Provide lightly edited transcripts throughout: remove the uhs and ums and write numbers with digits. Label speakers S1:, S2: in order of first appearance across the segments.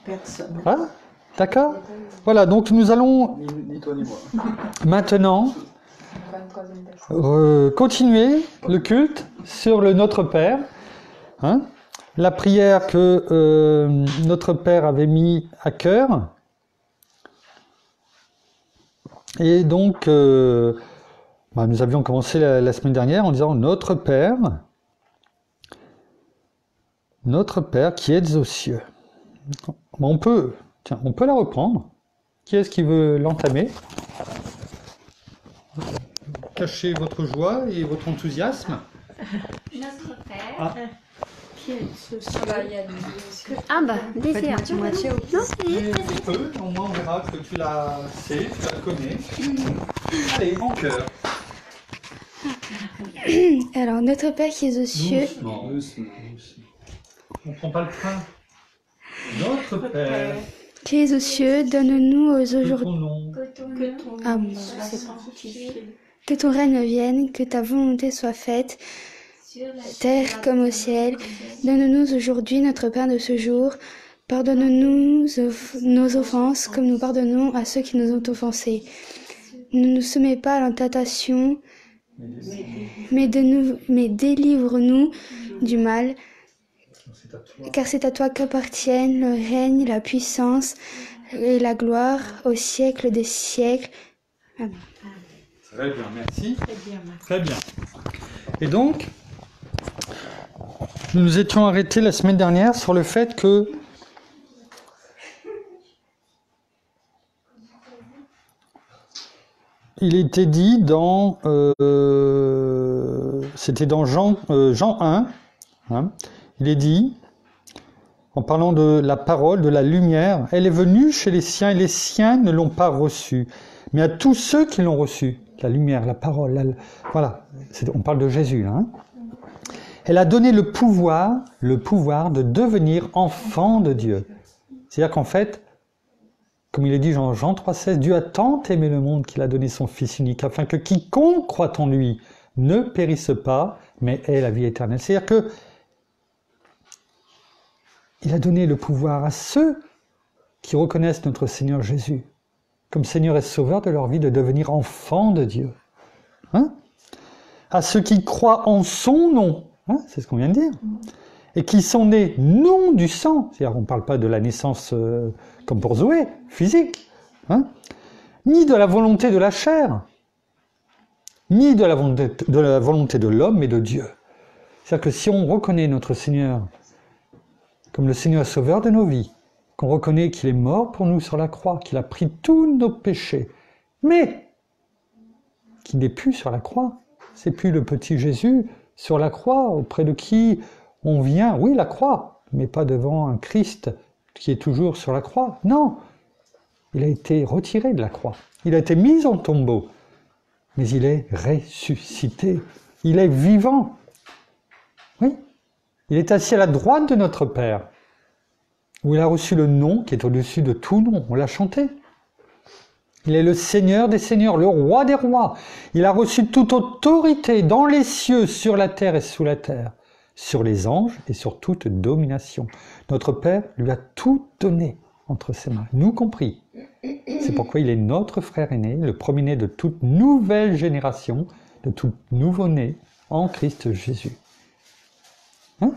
S1: Personne.
S2: Hein? D'accord? Voilà, donc nous allons
S3: Ni toi ni moi.
S2: maintenant continuer le culte sur le Notre Père. Hein? La prière que notre Père avait mis à cœur. Et donc, nous avions commencé la semaine dernière en disant Notre Père qui êtes aux cieux. On peut la reprendre. Qui est-ce qui veut l'entamer? Cachez votre joie et votre enthousiasme.
S4: Notre Père,
S2: Ah.
S4: qui est ce
S5: Ah bah, désir.
S4: Non,
S2: Au moins on verra que tu la sais, tu la connais. Allez, en cœur.
S5: Alors, notre Père qui est aux cieux,
S2: Doucement. On prend pas le train. Notre Père,
S5: qui est aux cieux, donne-nous
S2: que
S5: aujourd'hui
S2: ton nom
S5: Ah, bon, que ton règne vienne, que ta volonté soit faite, terre comme au ciel. Donne-nous aujourd'hui notre pain de ce jour. Pardonne-nous nos offenses, comme nous pardonnons à ceux qui nous ont offensés. Ne nous soumets pas à la tentation, mais délivre-nous du mal.
S2: c'est à toi.
S5: Car c'est à toi qu'appartiennent le règne, la puissance et la gloire au siècle des siècles. Amen.
S2: Très bien, merci. Très bien. Et donc, nous nous étions arrêtés la semaine dernière sur le fait que il était dit dans c'était dans Jean 1, hein, il est dit, en parlant de la parole, de la lumière, elle est venue chez les siens et les siens ne l'ont pas reçue. Mais à tous ceux qui l'ont reçue, la lumière, la parole, voilà, on parle de Jésus là. Hein. Elle a donné le pouvoir de devenir enfant de Dieu. C'est-à-dire qu'en fait, comme il est dit dans Jean 3,16, Dieu a tant aimé le monde qu'il a donné son Fils unique, afin que quiconque croit en lui ne périsse pas, mais ait la vie éternelle. C'est-à-dire que il a donné le pouvoir à ceux qui reconnaissent notre Seigneur Jésus comme Seigneur et Sauveur de leur vie, de devenir enfants de Dieu. Hein? À ceux qui croient en son nom, hein? C'est ce qu'on vient de dire, et qui sont nés non du sang, c'est-à-dire on ne parle pas de la naissance comme pour Zoé, physique, hein? Ni de la volonté de la chair, ni de la volonté de l'homme, mais de Dieu. C'est-à-dire que si on reconnaît notre Seigneur comme le Seigneur Sauveur de nos vies, qu'on reconnaît qu'il est mort pour nous sur la croix, qu'il a pris tous nos péchés, mais qu'il n'est plus sur la croix. C'est plus le petit Jésus sur la croix, auprès de qui on vient, oui, la croix, mais pas devant un Christ qui est toujours sur la croix. Non, il a été retiré de la croix. Il a été mis en tombeau, mais il est ressuscité. Il est vivant. Oui, il est assis à la droite de notre Père, où il a reçu le nom qui est au-dessus de tout nom. On l'a chanté. Il est le Seigneur des seigneurs, le roi des rois. Il a reçu toute autorité dans les cieux, sur la terre et sous la terre, sur les anges et sur toute domination. Notre Père lui a tout donné entre ses mains, nous compris. C'est pourquoi il est notre frère aîné, le premier-né de toute nouvelle génération, de tout nouveau-né en Christ Jésus. Hein?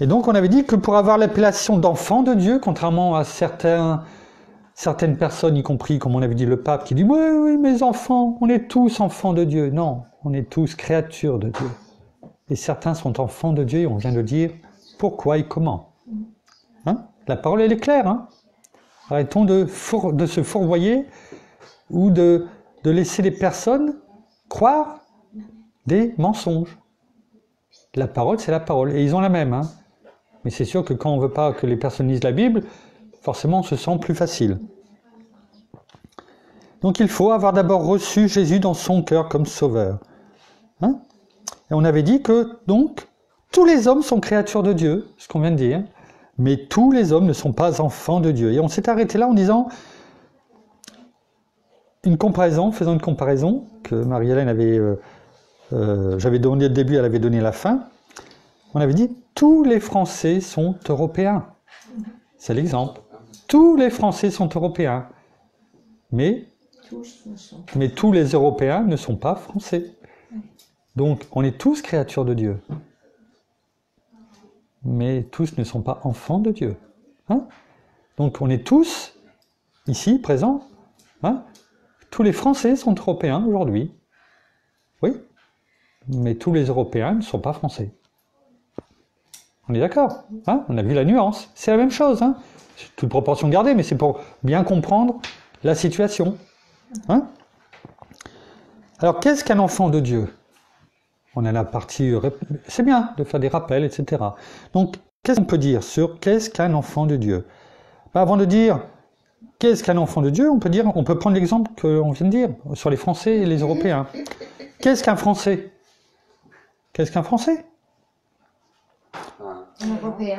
S2: Et donc on avait dit que pour avoir l'appellation d'enfant de Dieu, contrairement à certaines personnes, y compris, comme on avait dit, le pape, qui dit « Oui, mes enfants, on est tous enfants de Dieu. » Non, on est tous créatures de Dieu. Et certains sont enfants de Dieu, et on vient de dire pourquoi et comment. Hein? La parole, elle est claire. Hein? Arrêtons de se fourvoyer ou de laisser les personnes croire des mensonges. La parole, c'est la parole. Et ils ont la même. Hein? Mais c'est sûr que quand on ne veut pas que les personnes lisent la Bible, forcément, on se sent plus facile. Donc, il faut avoir d'abord reçu Jésus dans son cœur comme sauveur. Hein? Et on avait dit que, donc, tous les hommes sont créatures de Dieu, ce qu'on vient de dire, mais tous les hommes ne sont pas enfants de Dieu. Et on s'est arrêté là en disant faisant une comparaison, que Marie-Hélène avait, j'avais donné le début, elle avait donné la fin. On avait dit, tous les Français sont européens. C'est l'exemple. Tous les Français sont européens. Mais tous les Européens ne sont pas français. Donc, on est tous créatures de Dieu. Mais tous ne sont pas enfants de Dieu. Hein? Donc, on est tous, ici, présents. Hein? Tous les Français sont européens aujourd'hui. Oui. Mais tous les Européens ne sont pas français. On est d'accord, hein? On a vu la nuance. C'est la même chose, hein? Toute proportion gardée, mais c'est pour bien comprendre la situation. Hein? Alors, qu'est-ce qu'un enfant de Dieu? On a la partie... C'est bien de faire des rappels, etc. Donc, qu'est-ce qu'on peut dire sur qu'est-ce qu'un enfant de Dieu? Ben, avant de dire qu'est-ce qu'un enfant de Dieu, on peut prendre l'exemple qu'on vient de dire sur les Français et les Européens. Qu'est-ce qu'un Français? Qu'est-ce qu'un Français?
S1: Un Européen.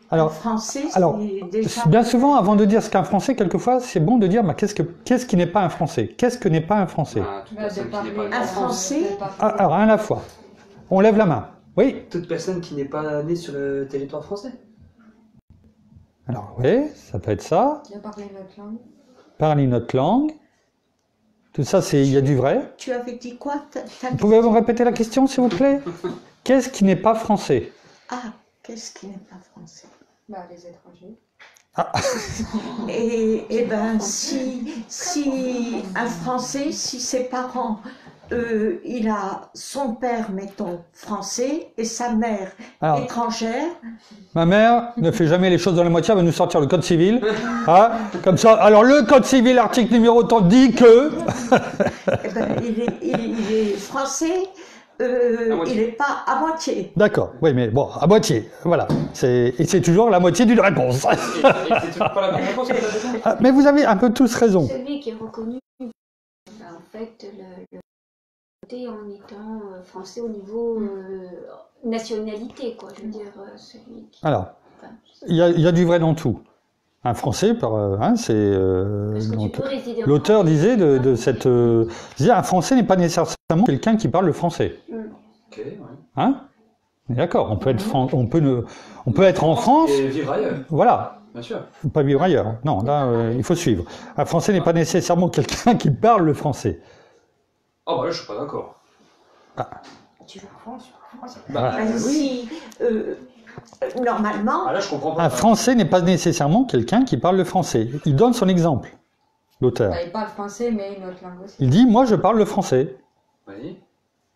S2: Alors,
S1: Français,
S2: déjà... bien souvent, avant de dire ce qu'un Français, quelquefois, c'est bon de dire qu'est-ce qui n'est pas un Français? Qu'est-ce que n'est pas un Français?
S1: Un Français.
S2: Alors, un à la fois. On lève la main. Oui.
S3: Toute personne qui n'est pas née sur le territoire français.
S2: Alors, oui, ça peut être ça.
S1: Qui a parlé notre langue.
S2: Parler notre langue. Tout ça, il y a du vrai.
S1: Tu avais dit quoi?
S2: Vous pouvez me répéter la question, s'il vous plaît? Qu'est-ce qui n'est pas français?
S1: Ah, qu'est-ce qui n'est pas français?
S4: Bah, les étrangers.
S2: Ah.
S1: Et ben, si un Français, si ses parents, il a son père, mettons, français, et sa mère étrangère.
S2: Ma mère ne fait jamais les choses dans la moitié, elle va nous sortir le code civil. Hein, comme ça. Alors, le code civil, article numéro 30, dit que...
S1: Eh ben, il est français. Il n'est pas à moitié.
S2: D'accord, oui, mais bon, à moitié, voilà. Et c'est toujours la moitié d'une réponse.
S3: C'est toujours pas la bonne réponse.
S2: Mais vous avez un peu tous raison.
S4: Celui qui est reconnu, en fait, le côté en étant français au niveau nationalité, quoi. Je veux dire, celui qui...
S2: Alors, il y a du vrai dans tout. Un Français, c'est... l'auteur disait de cette... disait, un Français n'est pas nécessairement quelqu'un qui parle le français.
S3: Ok, ouais.
S2: Hein? D'accord, on peut être en France...
S3: Et vivre ailleurs.
S2: Voilà.
S3: Bien sûr.
S2: Pas vivre ailleurs. Non, là, il faut suivre. Un Français n'est pas nécessairement quelqu'un qui parle le français.
S3: Ah bah là, je suis pas d'accord.
S1: Tu veux France?
S2: Voilà.
S1: Oui. Normalement,
S3: Ah là, je comprends pas.
S2: Un Français n'est pas nécessairement quelqu'un qui parle le français. Il donne son exemple, l'auteur.
S6: Bah, il parle français, mais une autre langue aussi.
S2: Il dit, moi je parle le français,
S3: Oui.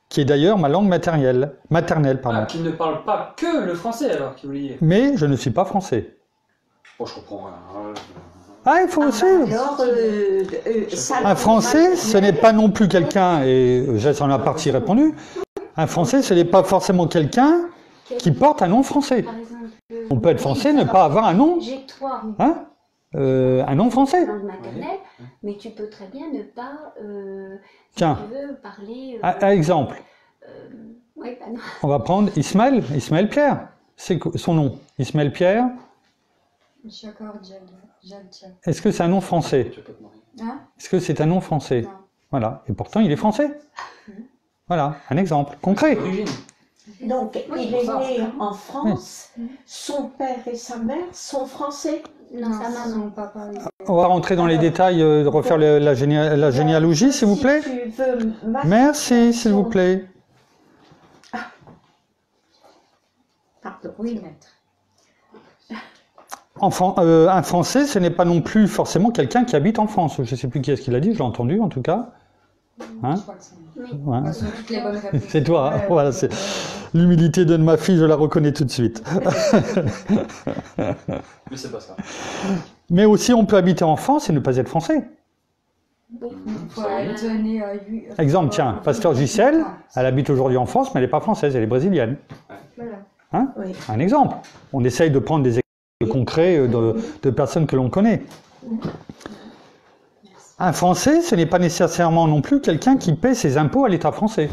S2: qui est d'ailleurs ma langue maternelle.
S3: Ah, qui ne parle pas que le français alors, qui oubliait.
S2: Mais je ne suis pas français.
S3: Bon, je comprends rien.
S2: Ah, il faut aussi.
S1: alors,
S2: Un Français, ce n'est pas non plus quelqu'un, et Jess en a partie répondu, un Français, ce n'est pas forcément quelqu'un qui porte un nom français.
S4: Par exemple,
S2: On peut être français, ne pas avoir un nom,
S4: j'ai toi,
S2: hein, un nom français.
S4: langue maternelle, mais tu peux très bien ne pas, si
S2: Tiens.
S4: tu veux, parler...
S2: Un exemple,
S4: ouais, bah non.
S2: on va prendre Ismaël Pierre. C'est son nom, Ismaël Pierre.
S6: Chakor Djaltia.
S2: Est-ce que c'est un nom français?
S3: Je vais pas te marier.
S6: Hein?
S2: Est-ce que c'est un nom français?
S6: Non.
S2: Voilà, et pourtant il est français. Voilà, un exemple concret.
S3: D'origine.
S1: donc,
S4: Oui,
S1: il est
S3: ça.
S1: né en France, son père et sa mère sont français.
S4: Non, sa maman.
S6: son papa.
S2: On va rentrer dans les détails, de refaire la généalogie, s'il vous plaît.
S1: Si tu veux
S2: Merci, s'il vous plaît.
S1: Pardon.
S6: Oui, maître.
S2: Un Français, ce n'est pas non plus forcément quelqu'un qui habite en France. Je ne sais plus qui est-ce qui l'a dit, je l'ai entendu en tout cas. Hein?
S6: Je crois que c'est
S2: Ouais.
S6: Ce sont toutes les bonnes réponses.
S2: C'est toi, hein.
S6: Ouais,
S2: Voilà, c'est l'humilité de ma fille, je la reconnais tout de suite.
S3: Mais c'est pas ça.
S2: Mais aussi, on peut habiter en France et ne pas être français.
S6: Il faut être né à 8.
S2: Exemple, tiens, Pasteur Gisèle, elle habite aujourd'hui en France, mais elle n'est pas française, elle est brésilienne.
S6: Voilà.
S2: Hein?
S1: Oui.
S2: Un exemple. On essaye de prendre des exemples concrets de personnes que l'on connaît. Un Français, ce n'est pas nécessairement non plus quelqu'un qui paie ses impôts à l'État français.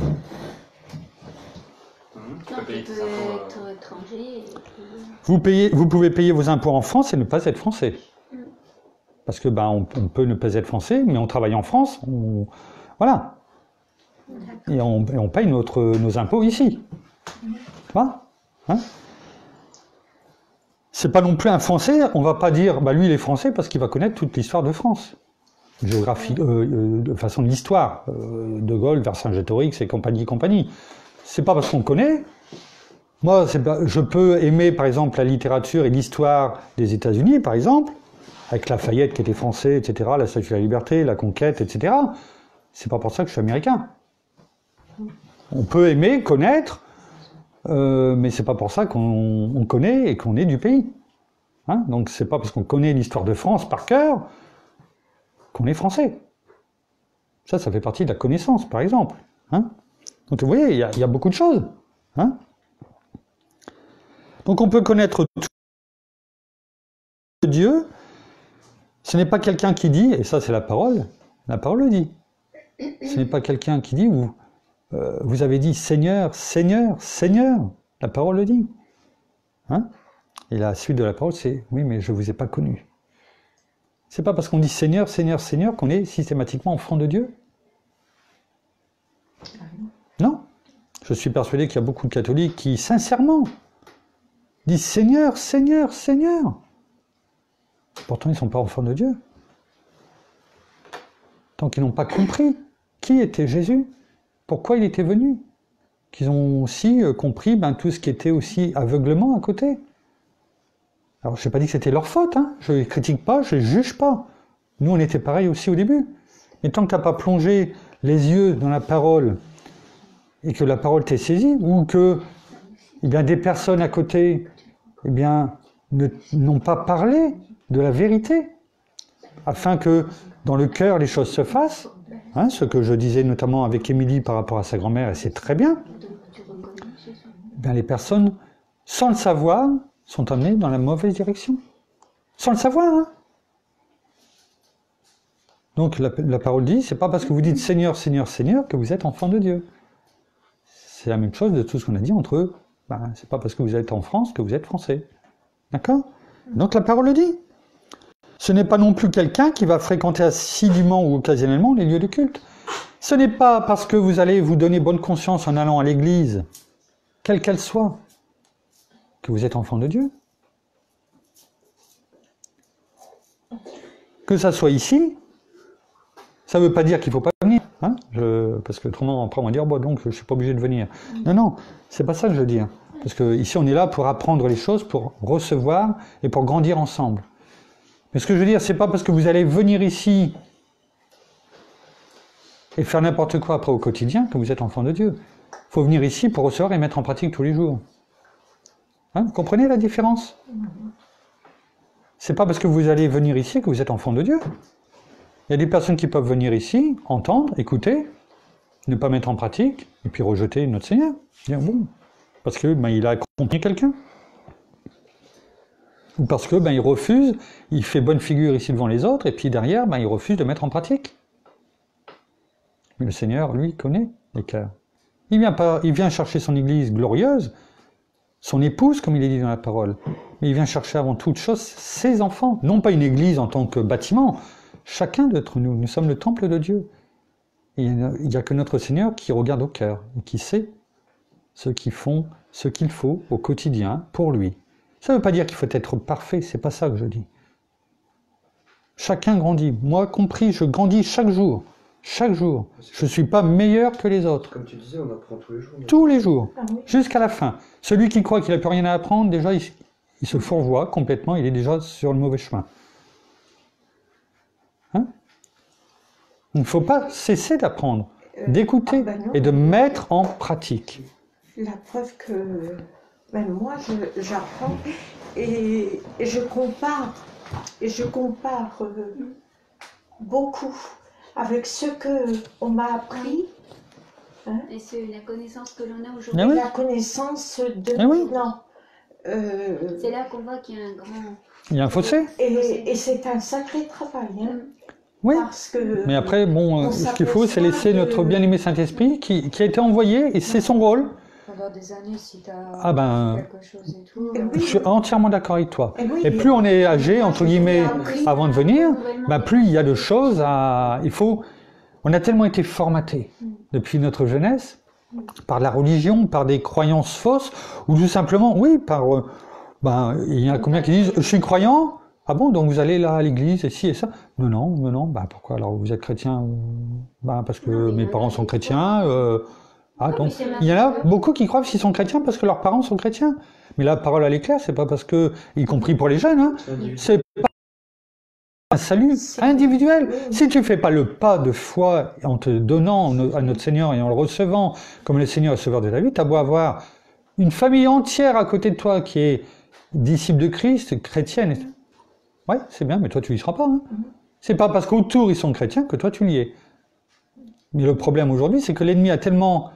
S3: Tu
S4: Non,
S3: peux payer
S4: tu
S3: tes
S4: peux
S3: impôts.
S4: être étranger. Et puis...
S2: Vous pouvez payer vos impôts en France et ne pas être français. Parce que on peut ne pas être français, mais on travaille en France. Voilà. Et on paye nos impôts ici. Tu vois ? Hein? C'est pas non plus un Français, on va pas dire, bah lui il est français parce qu'il va connaître toute l'histoire de France. Géographie, de façon de l'histoire, De Gaulle, Vercingétorix et compagnie. C'est pas parce qu'on connaît. Moi, je peux aimer par exemple la littérature et l'histoire des États-Unis, par exemple, avec Lafayette qui était français, etc., la Statue de la Liberté, la Conquête, etc. C'est pas pour ça que je suis américain. On peut aimer, connaître, mais c'est pas pour ça qu'on connaît et qu'on est du pays. Hein? Donc c'est pas parce qu'on connaît l'histoire de France par cœur qu'on est français. Ça fait partie de la connaissance, par exemple. Hein? Donc vous voyez, il y a beaucoup de choses. Hein? Donc on peut connaître tout Dieu. Ce n'est pas quelqu'un qui dit, et ça c'est la parole le dit. Ce n'est pas quelqu'un qui dit, vous avez dit Seigneur, Seigneur, Seigneur. La parole le dit. Hein? Et la suite de la parole, c'est oui, mais je ne vous ai pas connu. C'est pas parce qu'on dit Seigneur, Seigneur, Seigneur qu'on est systématiquement enfant de Dieu. Non. Je suis persuadé qu'il y a beaucoup de catholiques qui, sincèrement, disent Seigneur, Seigneur, Seigneur. Pourtant, ils ne sont pas enfants de Dieu. Tant qu'ils n'ont pas compris qui était Jésus, pourquoi il était venu, qu'ils ont aussi compris tout ce qui était aussi aveuglement à côté. Alors, je n'ai pas dit que c'était leur faute, hein. Je ne les critique pas, je ne les juge pas. Nous, on était pareil aussi au début. Mais tant que tu n'as pas plongé les yeux dans la parole et que la parole t'est saisie, ou que des personnes à côté n'ont pas parlé de la vérité, afin que dans le cœur les choses se fassent, hein, ce que je disais notamment avec Émilie par rapport à sa grand-mère, et c'est très bien, les personnes, sans le savoir, sont amenées dans la mauvaise direction. Sans le savoir, hein. Donc la parole dit, c'est pas parce que vous dites Seigneur, Seigneur, Seigneur que vous êtes enfant de Dieu. C'est la même chose de tout ce qu'on a dit entre eux. C'est pas parce que vous êtes en France que vous êtes français. D'accord? Donc la parole le dit. Ce n'est pas non plus quelqu'un qui va fréquenter assidûment ou occasionnellement les lieux de culte. Ce n'est pas parce que vous allez vous donner bonne conscience en allant à l'église, quelle qu'elle soit, que vous êtes enfant de Dieu. Que ça soit ici, ça ne veut pas dire qu'il ne faut pas venir. Hein, parce que autrement, après on va dire, donc je ne suis pas obligé de venir. Non, c'est pas ça que je veux dire. Parce que ici on est là pour apprendre les choses, pour recevoir et pour grandir ensemble. Mais ce que je veux dire, c'est pas parce que vous allez venir ici et faire n'importe quoi après au quotidien que vous êtes enfant de Dieu. Il faut venir ici pour recevoir et mettre en pratique tous les jours. Hein, vous comprenez la différence? C'est pas parce que vous allez venir ici que vous êtes enfant de Dieu. Il y a des personnes qui peuvent venir ici, entendre, écouter, ne pas mettre en pratique, et puis rejeter notre Seigneur. Dire bon, parce que il a accompagné quelqu'un. Ou parce que il refuse, il fait bonne figure ici devant les autres, et puis derrière, il refuse de mettre en pratique. Mais le Seigneur, lui, connaît les cœurs. Il vient chercher son église glorieuse, son épouse, comme il est dit dans la parole. Mais il vient chercher avant toute chose ses enfants. Non pas une église en tant que bâtiment. Chacun d'entre nous, nous sommes le temple de Dieu. Et il n'y a que notre Seigneur qui regarde au cœur, et qui sait ce qu'ils font, ce qu'il faut au quotidien pour lui. Ça ne veut pas dire qu'il faut être parfait, c'est pas ça que je dis. Chacun grandit. Moi compris, je grandis chaque jour. Chaque jour. Je ne suis pas meilleur que les autres.
S7: Comme tu disais, on apprend tous les jours.
S2: Tous les jours. Jusqu'à la fin. Celui qui croit qu'il n'a plus rien à apprendre, déjà, il se fourvoie complètement, il est déjà sur le mauvais chemin. Hein? Il ne faut pas cesser d'apprendre, d'écouter et de mettre en pratique.
S1: La preuve que moi j'apprends et je compare beaucoup avec ce qu'on m'a appris. Hein?
S4: Et c'est la connaissance que l'on a aujourd'hui.
S2: Ah oui.
S1: La connaissance de maintenant.
S4: C'est là qu'on voit qu'il y a un grand...
S2: Il y a un fossé.
S1: Et c'est un sacré travail. Hein?
S2: Oui.
S1: Parce que
S2: Mais après, ce qu'il faut, c'est laisser notre bien-aimé Saint-Esprit qui a été envoyé, et c'est son rôle.
S6: Pendant des années, si tu as quelque chose et tout...
S2: Je suis entièrement d'accord avec toi.
S1: Et oui,
S2: et plus on est âgé, entre guillemets, avant de venir, plus il y a de choses à... On a tellement été formatés depuis notre jeunesse, par la religion, par des croyances fausses, ou tout simplement, oui, par... il y en a combien qui disent « je suis croyant ». Ah bon, donc vous allez là à l'église, et ci et ça? Non, pourquoi alors vous êtes chrétien? Parce que mes parents sont chrétiens. Donc il y en a beaucoup qui croient qu'ils sont chrétiens parce que leurs parents sont chrétiens. Mais la parole elle est claire, c'est pas parce que, y compris pour les jeunes, hein, c'est pas un salut individuel. Si tu fais pas le pas de foi en te donnant à notre Seigneur et en le recevant comme le Seigneur et Sauveur de ta vie, t'as beau avoir une famille entière à côté de toi qui est disciple de Christ, chrétienne. Ouais, c'est bien, mais toi tu y seras pas. Hein. C'est pas parce qu'autour ils sont chrétiens que toi tu l'y es. Mais le problème aujourd'hui, c'est que l'ennemi a tellement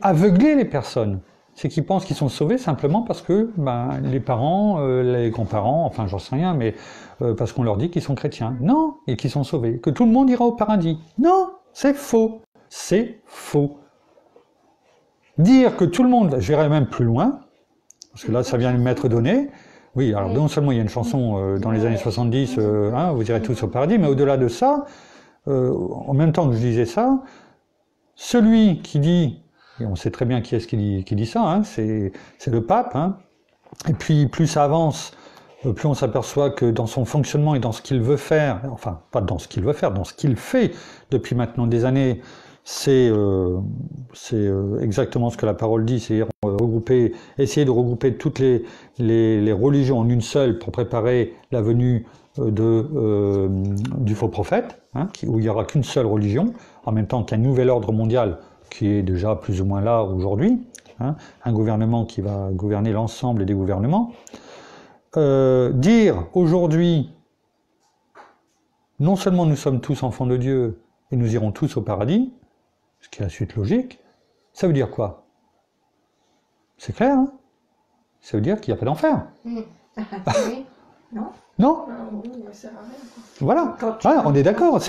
S2: aveuglé les personnes. C'est qu'ils pensent qu'ils sont sauvés simplement parce que les parents, les grands-parents, enfin j'en sais rien, mais parce qu'on leur dit qu'ils sont chrétiens. Non, et qu'ils sont sauvés. Que tout le monde ira au paradis. Non, c'est faux. C'est faux. Dire que tout le monde, j'irai même plus loin, parce que là ça vient de m'être donné. Oui, alors non seulement il y a une chanson dans les années 70, vous irez tous au paradis, mais au-delà de ça, en même temps que je disais ça, celui qui dit, et on sait très bien qui est-ce qui dit ça, hein, c'est le pape, hein, et puis plus ça avance, plus on s'aperçoit que dans son fonctionnement et dans ce qu'il veut faire, enfin pas dans ce qu'il veut faire, dans ce qu'il fait depuis maintenant des années, c'est exactement ce que la parole dit, c'est essayer de regrouper toutes les religions en une seule pour préparer la venue du faux prophète, hein, où il n'y aura qu'une seule religion, en même temps qu'un nouvel ordre mondial qui est déjà plus ou moins là aujourd'hui, hein, un gouvernement qui va gouverner l'ensemble des gouvernements. Dire aujourd'hui, non seulement nous sommes tous enfants de Dieu et nous irons tous au paradis, ce qui est la suite logique, ça veut dire quoi? C'est clair, hein? Ça veut dire qu'il n'y a pas d'enfer.
S1: Non.
S2: Non. Voilà, on est d'accord.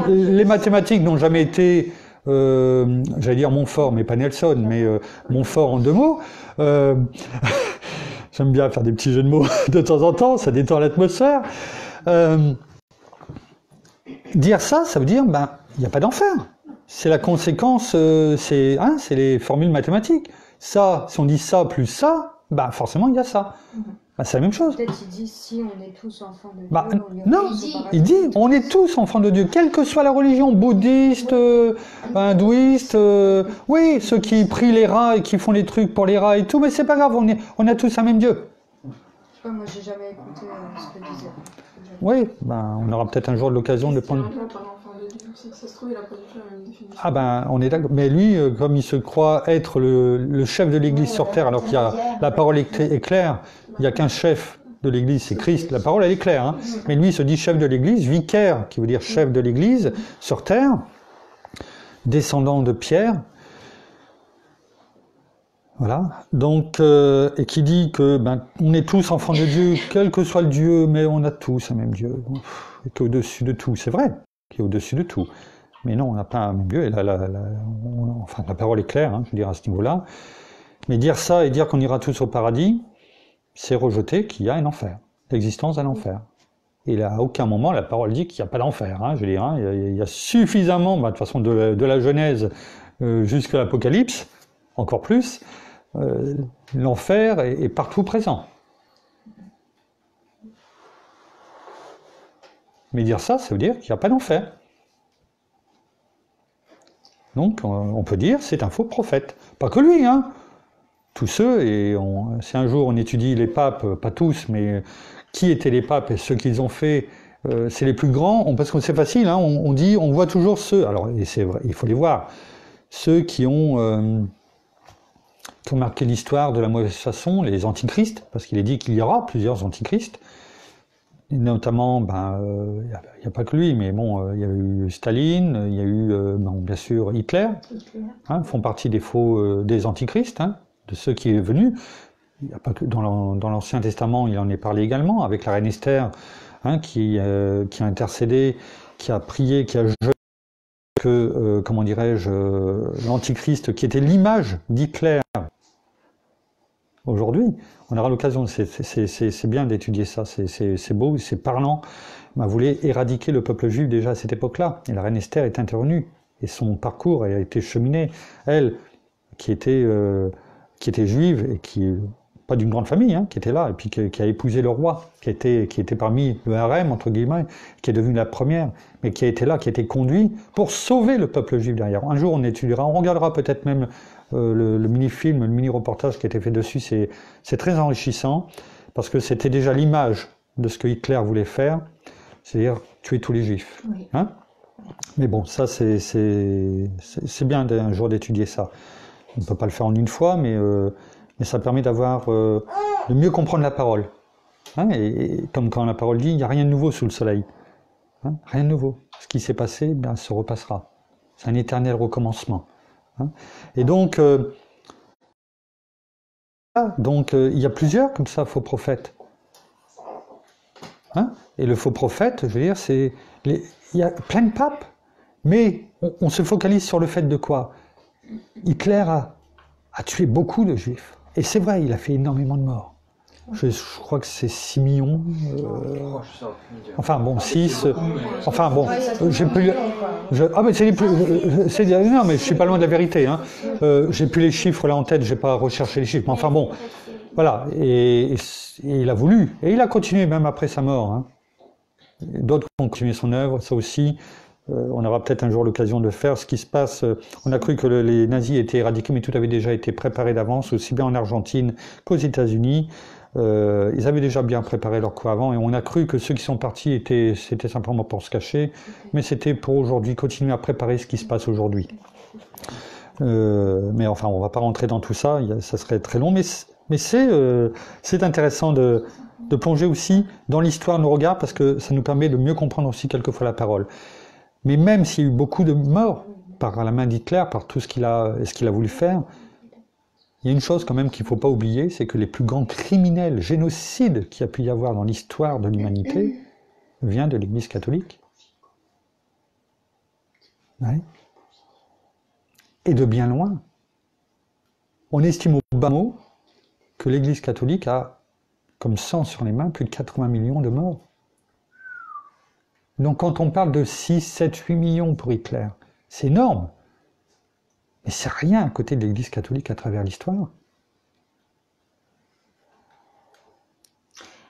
S2: Les mathématiques n'ont jamais été, j'allais dire mon fort, mais pas Nelson, mais mon fort en deux mots. J'aime bien faire des petits jeux de mots de temps en temps, ça détend l'atmosphère. Dire ça, ça veut dire, il n'y a pas d'enfer. C'est la conséquence, c'est les formules mathématiques. Ça, si on dit ça plus ça, forcément il y a ça. C'est la même chose.
S6: Peut-être il dit si on est tous enfants de Dieu.
S2: Non, il dit on est tous enfants de Dieu, quelle que soit la religion, bouddhiste, hindouiste, oui, ceux qui prient les rats et qui font les trucs pour les rats et tout, mais c'est pas grave, on a tous un même Dieu.
S6: Je sais pas, moi j'ai jamais écouté ce que disait.
S2: Oui, on aura peut-être un jour l'occasion de prendre. On est d'accord. Mais lui, comme il se croit être le chef de l'Église sur terre, alors qu'il y a la parole est claire, il n'y a qu'un chef de l'Église, c'est Christ. La parole elle est claire, hein. Mais lui il se dit chef de l'Église, vicaire, qui veut dire chef de l'Église sur terre, descendant de Pierre. Voilà. Donc et qui dit que on est tous enfants de Dieu, quel que soit le Dieu, mais on a tous un même Dieu, qui est au-dessus de tout. C'est vrai, qui est au-dessus de tout. Mais non, on n'a pas un même Dieu. Et là, la parole est claire, hein, je veux dire à ce niveau-là. Mais dire ça et dire qu'on ira tous au paradis, c'est rejeter qu'il y a un enfer, l'existence d'un enfer. Et à aucun moment la parole dit qu'il n'y a pas d'enfer. Hein, je veux dire, hein, il y a suffisamment, de toute façon, de la Genèse jusqu'à l'Apocalypse, encore plus. L'enfer est partout présent. Mais dire ça, ça veut dire qu'il n'y a pas d'enfer. Donc on peut dire c'est un faux prophète. Pas que lui, hein. Tous ceux, et si un jour on étudie les papes, pas tous, mais qui étaient les papes et ceux qu'ils ont fait, c'est les plus grands, parce que c'est facile, hein, on voit toujours ceux, alors et c'est vrai, il faut les voir, ceux qui ont marqué l'histoire de la mauvaise façon, les antichrists, parce qu'il est dit qu'il y aura plusieurs antichrists, et notamment, il n'y a pas que lui, mais bon, il y a eu Staline, il y a eu, bien sûr, Hitler, hein, font partie des antichrists, hein, de ceux qui est venu. Il y a pas que dans l'Ancien Testament, il en est parlé également, avec la reine Esther, hein, qui a intercédé, qui a prié, qui a jeûné que, comment dirais-je, l'antichrist, qui était l'image d'Hitler. Aujourd'hui, on aura l'occasion, c'est bien d'étudier ça, c'est beau, c'est parlant. Elle voulait éradiquer le peuple juif déjà à cette époque-là, et la reine Esther est intervenue et son parcours. Elle a été cheminée. Elle, qui était juive et qui pas d'une grande famille, hein, qui était là, et puis qui a épousé le roi, qui était parmi le harem, entre guillemets, qui est devenue la première, mais qui a été là, qui a été conduit pour sauver le peuple juif derrière. Un jour, on étudiera, on regardera peut-être même le mini-film, le mini-reportage qui a été fait dessus, c'est très enrichissant, parce que c'était déjà l'image de ce que Hitler voulait faire, c'est-à-dire tuer tous les juifs.
S1: Oui.
S2: Hein? Mais bon, ça, c'est bien un jour d'étudier ça. On ne peut pas le faire en une fois, mais ça permet de mieux comprendre la parole. Hein, et comme quand la parole dit, il n'y a rien de nouveau sous le soleil. Hein, rien de nouveau. Ce qui s'est passé, bien, se repassera. C'est un éternel recommencement. Hein. Et donc, il y a plusieurs, comme ça, faux prophètes. Hein, et le faux prophète, je veux dire, il y a plein de papes, mais on se focalise sur le fait de quoi? Hitler a tué beaucoup de juifs. Et c'est vrai, il a fait énormément de morts. Je crois que c'est 6 millions. Enfin bon, 6. Enfin bon, j'ai plus. Ah mais non, mais je suis pas loin de la vérité. Hein. J'ai plus les chiffres là en tête. J'ai pas recherché les chiffres. Mais enfin bon, voilà. Et il a voulu. Et il a continué même après sa mort. Hein. D'autres ont continué son œuvre, ça aussi. On aura peut-être un jour l'occasion de faire. Ce qui se passe, on a cru que les nazis étaient éradiqués, mais tout avait déjà été préparé d'avance, aussi bien en Argentine qu'aux États-Unis. Ils avaient déjà bien préparé leur coup avant, et on a cru que ceux qui sont partis c'était simplement pour se cacher, mais c'était pour aujourd'hui continuer à préparer ce qui se passe aujourd'hui. Mais enfin, on ne va pas rentrer dans tout ça, ça serait très long, mais c'est intéressant de plonger aussi dans l'histoire de nos regards, parce que ça nous permet de mieux comprendre aussi quelquefois la parole. Mais même s'il y a eu beaucoup de morts par la main d'Hitler, par tout ce qu'il a voulu faire, il y a une chose quand même qu'il ne faut pas oublier, c'est que les plus grands criminels, génocides qu'il y a pu y avoir dans l'histoire de l'humanité, viennent de l'Église catholique. Ouais. Et de bien loin. On estime au bas mot que l'Église catholique a, comme sang sur les mains, plus de 80 millions de morts. Donc quand on parle de 6, 7, 8 millions pour Hitler, c'est énorme. Mais c'est rien à côté de l'Église catholique à travers l'histoire.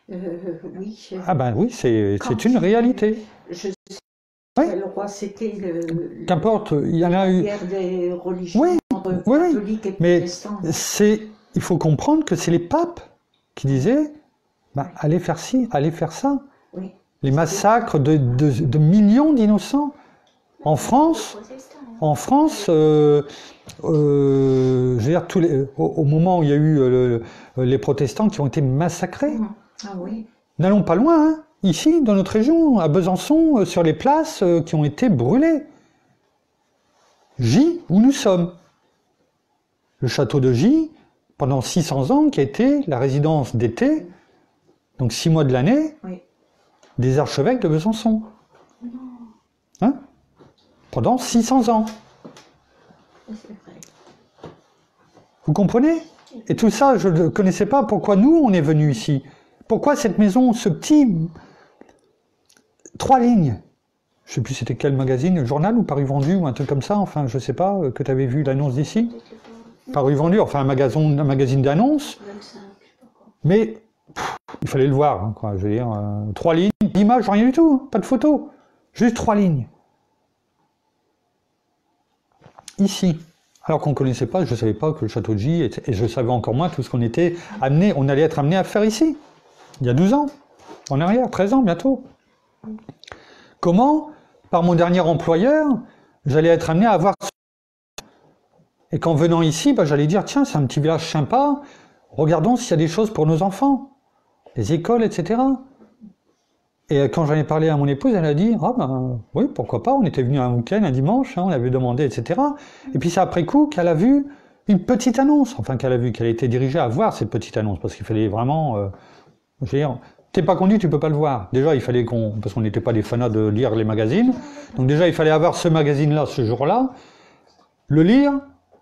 S1: Oui.
S2: Ah ben oui, c'est une réalité.
S1: Je sais
S2: oui.
S1: quel roi c'était
S2: qu'importe, il y en a eu.
S1: Guerre des religions
S2: oui,
S1: catholiques et
S2: mais
S1: protestantes.
S2: Il faut comprendre que c'est les papes qui disaient allez faire ci, allez faire ça. Oui. Les massacres de millions d'innocents. En France, je veux dire, au moment où il y a eu les protestants qui ont été massacrés.
S1: Ah oui.
S2: N'allons pas loin, hein, ici, dans notre région, à Besançon, sur les places qui ont été brûlées. Gy, où nous sommes. Le château de Gy, pendant 600 ans, qui a été la résidence d'été, donc 6 mois de l'année, oui, des archevêques de Besançon. Hein? Pendant 600 ans. Vous comprenez? Et tout ça, je ne connaissais pas pourquoi nous, on est venus ici. Pourquoi cette maison, ce petit... 3 lignes. Je ne sais plus c'était quel magazine, le journal ou Paru Vendu ou un truc comme ça, enfin je ne sais pas, que tu avais vu l'annonce d'ici. Paru Vendu, enfin un magazine d'annonce. Mais il fallait le voir, hein, quoi, je veux dire. 3 lignes, d'images, rien du tout, hein, pas de photos. Juste 3 lignes. Ici. Alors qu'on ne connaissait pas, je ne savais pas que le château de Gy, et je savais encore moins tout ce qu'on était amené, on allait être amené à faire ici. Il y a 12 ans, en arrière, 13 ans bientôt. Comment, par mon dernier employeur, j'allais être amené à avoir... Et qu'en venant ici, j'allais dire, tiens, c'est un petit village sympa, regardons s'il y a des choses pour nos enfants, les écoles, etc. Et quand j'en ai parlé à mon épouse, elle a dit, oui, pourquoi pas, on était venu un week-end, un dimanche, hein, on avait demandé, etc. Et puis c'est après coup qu'elle a vu une petite annonce, qu'elle a été dirigée à voir cette petite annonce, parce qu'il fallait vraiment, je veux dire, t'es pas conduit, tu peux pas le voir. Déjà, il fallait parce qu'on n'était pas des fanats de lire les magazines, donc déjà, il fallait avoir ce magazine-là, ce jour-là, le lire,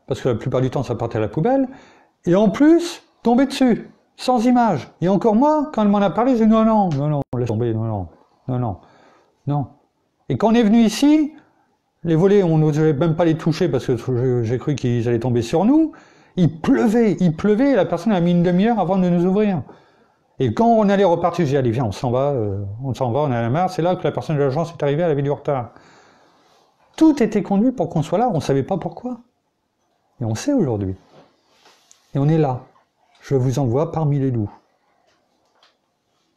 S2: parce que la plupart du temps, ça partait à la poubelle, et en plus, tomber dessus. Sans image. Et encore moi, quand elle m'en a parlé, j'ai dit non, laisse tomber, non. Et quand on est venu ici, Les volets, on n'osait même pas les toucher parce que j'ai cru qu'ils allaient tomber sur nous. Il pleuvait, et la personne a mis une demi-heure avant de nous ouvrir. Et quand on allait repartir, j'ai dit, allez, viens, on s'en va, on en a la marre. C'est là que la personne de l'agence est arrivée, elle avait du retard. Tout était conduit pour qu'on soit là, on ne savait pas pourquoi. Et on sait aujourd'hui. Et on est là. Je vous envoie parmi les loups.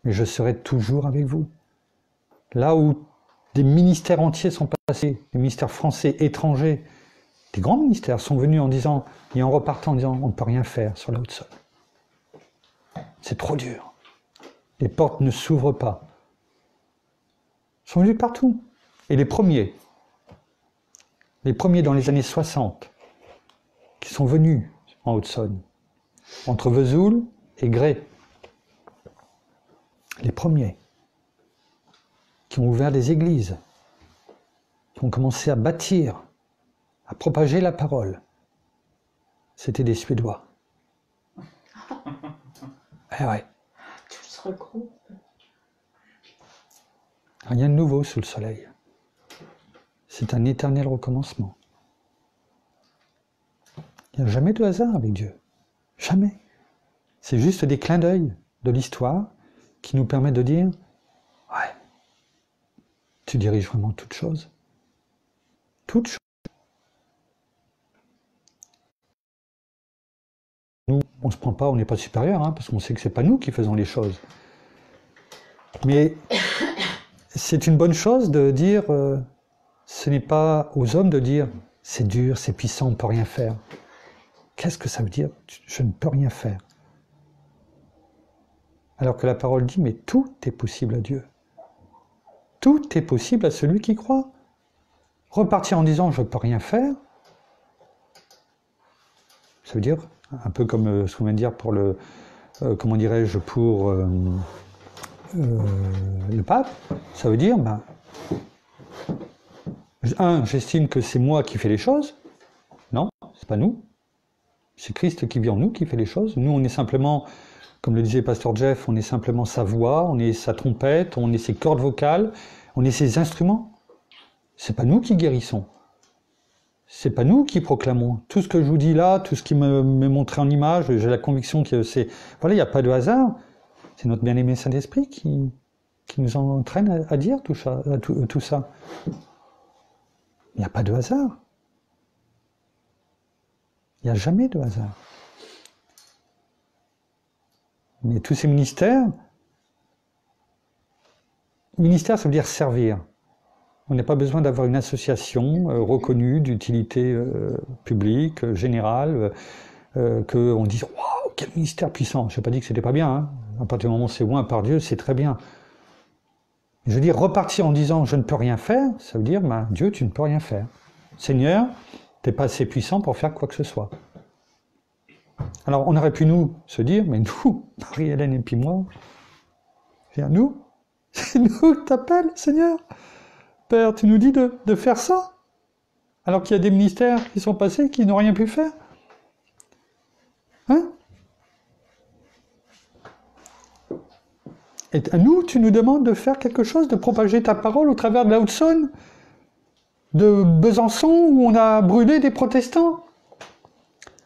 S2: Mais je serai toujours avec vous. Là où des ministères entiers sont passés, des ministères français, étrangers, des grands ministères sont venus en disant, et en repartant en disant, on ne peut rien faire sur la Haute-Saône. C'est trop dur. Les portes ne s'ouvrent pas. Ils sont venus partout. Et les premiers dans les années 60, qui sont venus en Haute-Saône, entre Vesoul et Grès, les premiers, qui ont ouvert des églises, qui ont commencé à bâtir, à propager la parole, c'était des Suédois. Eh ouais.
S1: Tu se regroupes.
S2: Rien de nouveau sous le soleil. C'est un éternel recommencement. Il n'y a jamais de hasard avec Dieu. Jamais. C'est juste des clins d'œil de l'histoire qui nous permettent de dire « Ouais, tu diriges vraiment toutes choses. Toutes choses. » Nous, on ne se prend pas, on n'est pas supérieur, hein, parce qu'on sait que ce n'est pas nous qui faisons les choses. Mais c'est une bonne chose de dire, ce n'est pas aux hommes de dire, c'est dur, c'est puissant, on ne peut rien faire. Qu'est-ce que ça veut dire? Je ne peux rien faire. Alors que la parole dit, mais tout est possible à Dieu. Tout est possible à celui qui croit. Repartir en disant, je ne peux rien faire, ça veut dire, un peu comme ce qu'on vient de dire pour le, comment dirais-je, pour le pape, ça veut dire, ben, j'estime que c'est moi qui fais les choses. Non, c'est pas nous. C'est Christ qui vit en nous, qui fait les choses. Nous, on est simplement, comme le disait Pasteur Jeff, on est simplement sa voix, on est sa trompette, on est ses cordes vocales, on est ses instruments. C'est pas nous qui guérissons. C'est pas nous qui proclamons. Tout ce que je vous dis là, tout ce qui m'est montré en image, j'ai la conviction que c'est... Voilà, il n'y a pas de hasard. C'est notre bien-aimé Saint-Esprit qui nous entraîne à dire tout ça. Il n'y a pas de hasard. Il n'y a jamais de hasard. Mais tous ces ministères, ça veut dire servir. On n'a pas besoin d'avoir une association reconnue d'utilité publique, générale, qu'on dise « Waouh, quel ministère puissant !» Je n'ai pas dit que c'était pas bien. Hein. À partir du moment où c'est loin par Dieu, c'est très bien. Je veux dire, repartir en disant « Je ne peux rien faire », ça veut dire ben, « Dieu, tu ne peux rien faire. Seigneur, tu n'es pas assez puissant pour faire quoi que ce soit. » Alors, on aurait pu nous se dire « Mais nous, Marie-Hélène et puis moi, nous, c'est nous que t'appelles, Seigneur. Père, tu nous dis de faire ça, alors qu'il y a des ministères qui sont passés qui n'ont rien pu faire. Hein? Et à nous, tu nous demandes de faire quelque chose, de propager ta parole au travers de la Haute-Saône, de Besançon, où on a brûlé des protestants.